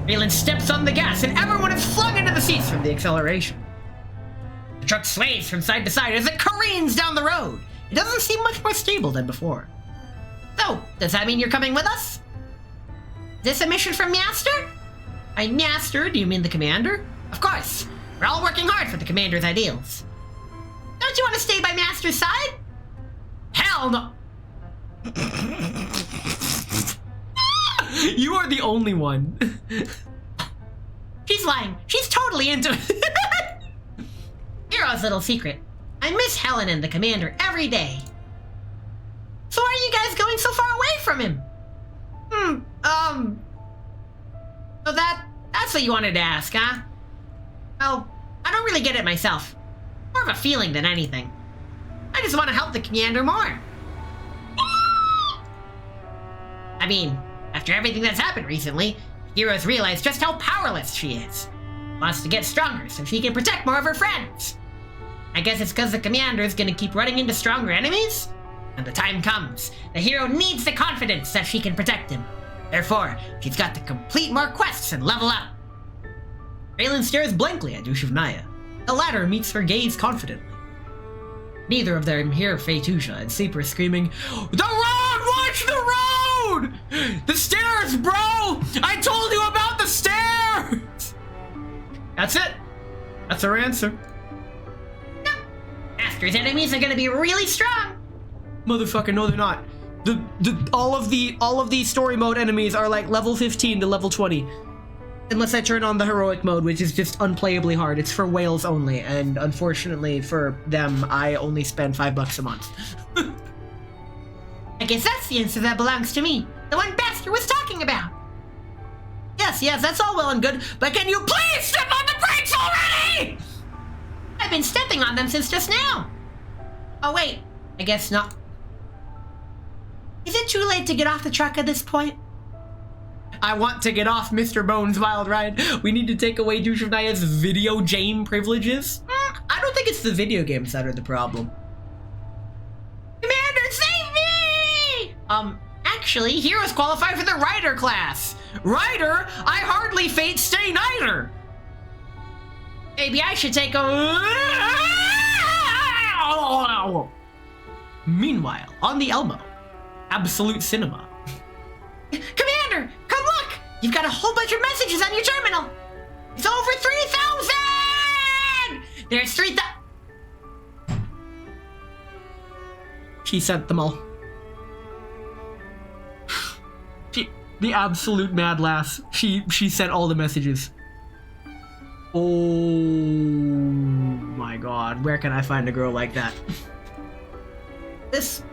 Speaker 1: Phelan steps on the gas and everyone is flung into the seats from the acceleration. The truck sways from side to side as it careens down the road. It doesn't seem much more stable than before. So, does that mean you're coming with us? Is this a mission from Master? By Master, do you mean the Commander? Of course. We're all working hard for the Commander's ideals. Don't you want to stay by Master's side? Hell no! You are the only one. She's lying. She's totally into it. Hero's little secret. I miss Helen and the Commander every day. So why are you guys going so far away from him? So that's what you wanted to ask, huh? Well, I don't really get it myself. More of a feeling than anything. I just want to help the Commander more. I mean, after everything that's happened recently, Heroes realized just how powerless she is. Wants to get stronger so she can protect more of her friends. I guess it's because the Commander is gonna keep running into stronger enemies? When the time comes, the hero needs the confidence that she can protect him. Therefore, she's got to complete more quests and level up. Phelan stares blankly at Dushavnaya. The latter meets her gaze confidently. Neither of them hear Faetusha and Sleeper screaming, "The road! Watch the road! The stairs, bro! I told you about the stairs!" That's it. That's her answer. No. Master's enemies are gonna be really strong. Motherfucker, no they're not. All of the story mode enemies are like level 15 to level 20. Unless I turn on the heroic mode, which is just unplayably hard. It's for whales only, and unfortunately for them, I only spend $5 a month. I guess that's the answer that belongs to me. The one Basti was talking about. Yes, that's all well and good, but can you please step on the brakes already? I've been stepping on them since just now. Oh wait, I guess not. Is it too late to get off the truck at this point? I want to get off Mr. Bones' wild ride. We need to take away Dushavnaya's video game privileges. I don't think it's the video games that are the problem. Commander, save me! Actually, heroes qualify for the Rider class. Rider? I hardly fate stay neither. Maybe I should take a... Meanwhile, on the Elmo, Absolute Cinema. Commander, come look! You've got a whole bunch of messages on your terminal. It's over 3,000! There's 3,000. She sent them all. The absolute mad lass. She sent all the messages. Oh my god, where can I find a girl like that? This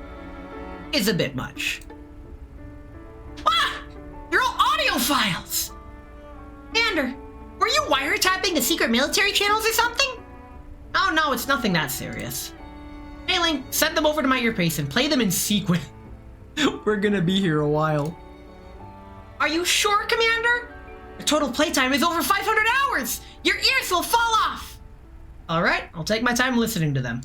Speaker 1: is a bit much. Ah! They're all audio files! Commander, were you wiretapping the secret military channels or something? Oh no, it's nothing that serious. Mailing, send them over to my earpiece and play them in sequence. We're gonna be here a while. Are you sure, Commander? The total playtime is over 500 hours! Your ears will fall off! Alright, I'll take my time listening to them.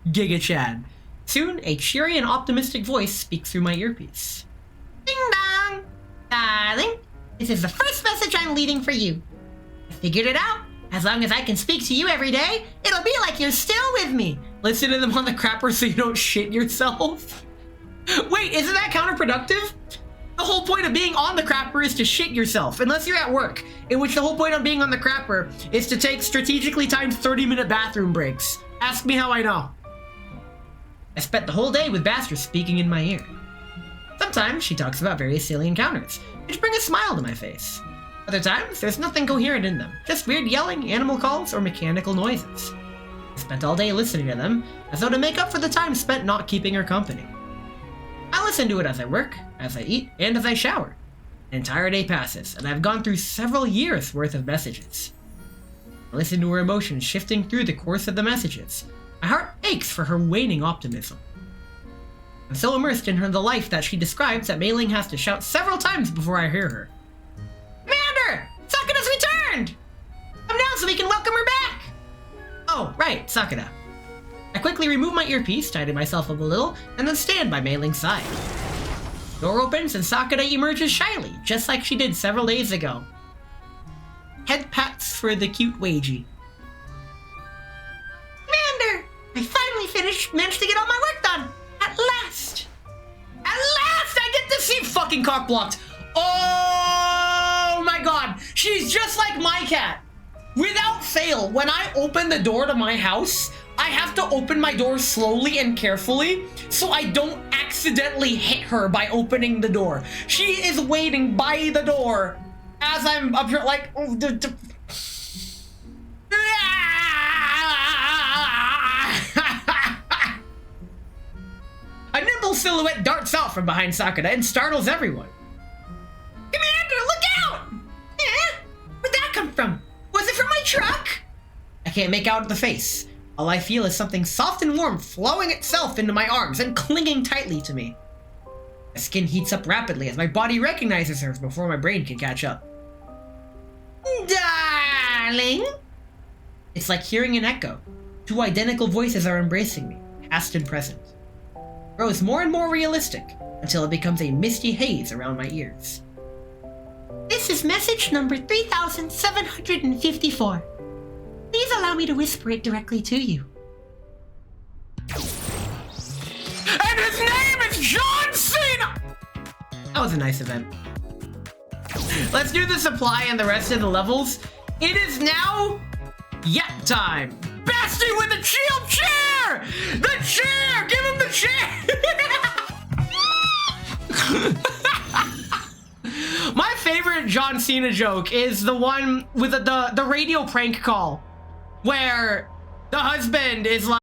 Speaker 1: Giga Chad. Soon, a cheery and optimistic voice speaks through my earpiece. Ding dong! Darling, this is the first message I'm leaving for you. I figured it out. As long as I can speak to you every day, it'll be like you're still with me. Listen to them on the crapper so you don't shit yourself. Wait, isn't that counterproductive? The whole point of being on the crapper is to shit yourself, unless you're at work, in which the whole point of being on the crapper is to take strategically timed 30-minute bathroom breaks. Ask me how I know. I spent the whole day with Basti speaking in my ear. Sometimes she talks about various silly encounters, which bring a smile to my face. Other times, there's nothing coherent in them, just weird yelling, animal calls, or mechanical noises. I spent all day listening to them, as though to make up for the time spent not keeping her company. I listen to it as I work, as I eat, and as I shower. An entire day passes, and I've gone through several years' worth of messages. I listen to her emotions shifting through the course of the messages. My heart aches for her waning optimism. I'm so immersed in the life that she describes that Mei Ling has to shout several times before I hear her. Commander! Sakura's returned! Come down so we can welcome her back! Oh, right, Sakura. I quickly remove my earpiece, tidy myself up a little, and then stand by Mei Ling's side. Door opens and Sakura emerges shyly, just like she did several days ago. Head pats for the cute Weiji. Commander! I finally managed to get all my work done! At last! At last I get to see fucking cock blocked! Oh my god! She's just like my cat! Without fail, when I open the door to my house, I have to open my door slowly and carefully so I don't accidentally hit her by opening the door. She is waiting by the door as I'm up here like... A nimble silhouette darts out from behind Sakura and startles everyone. Commander, look out! Eh? Where'd that come from? Was it from my truck? I can't make out the face. All I feel is something soft and warm flowing itself into my arms and clinging tightly to me. My skin heats up rapidly as my body recognizes her before my brain can catch up. Darling! It's like hearing an echo. Two identical voices are embracing me, past and present. It grows more and more realistic until it becomes a misty haze around my ears. This is message number 3754. Please allow me to whisper it directly to you. And his name is John Cena! That was a nice event. Let's do the supply and the rest of the levels. It is now yap time. Basti with the shield chair! The chair! Give him the chair! My favorite John Cena joke is the one with the radio prank call where the husband is like,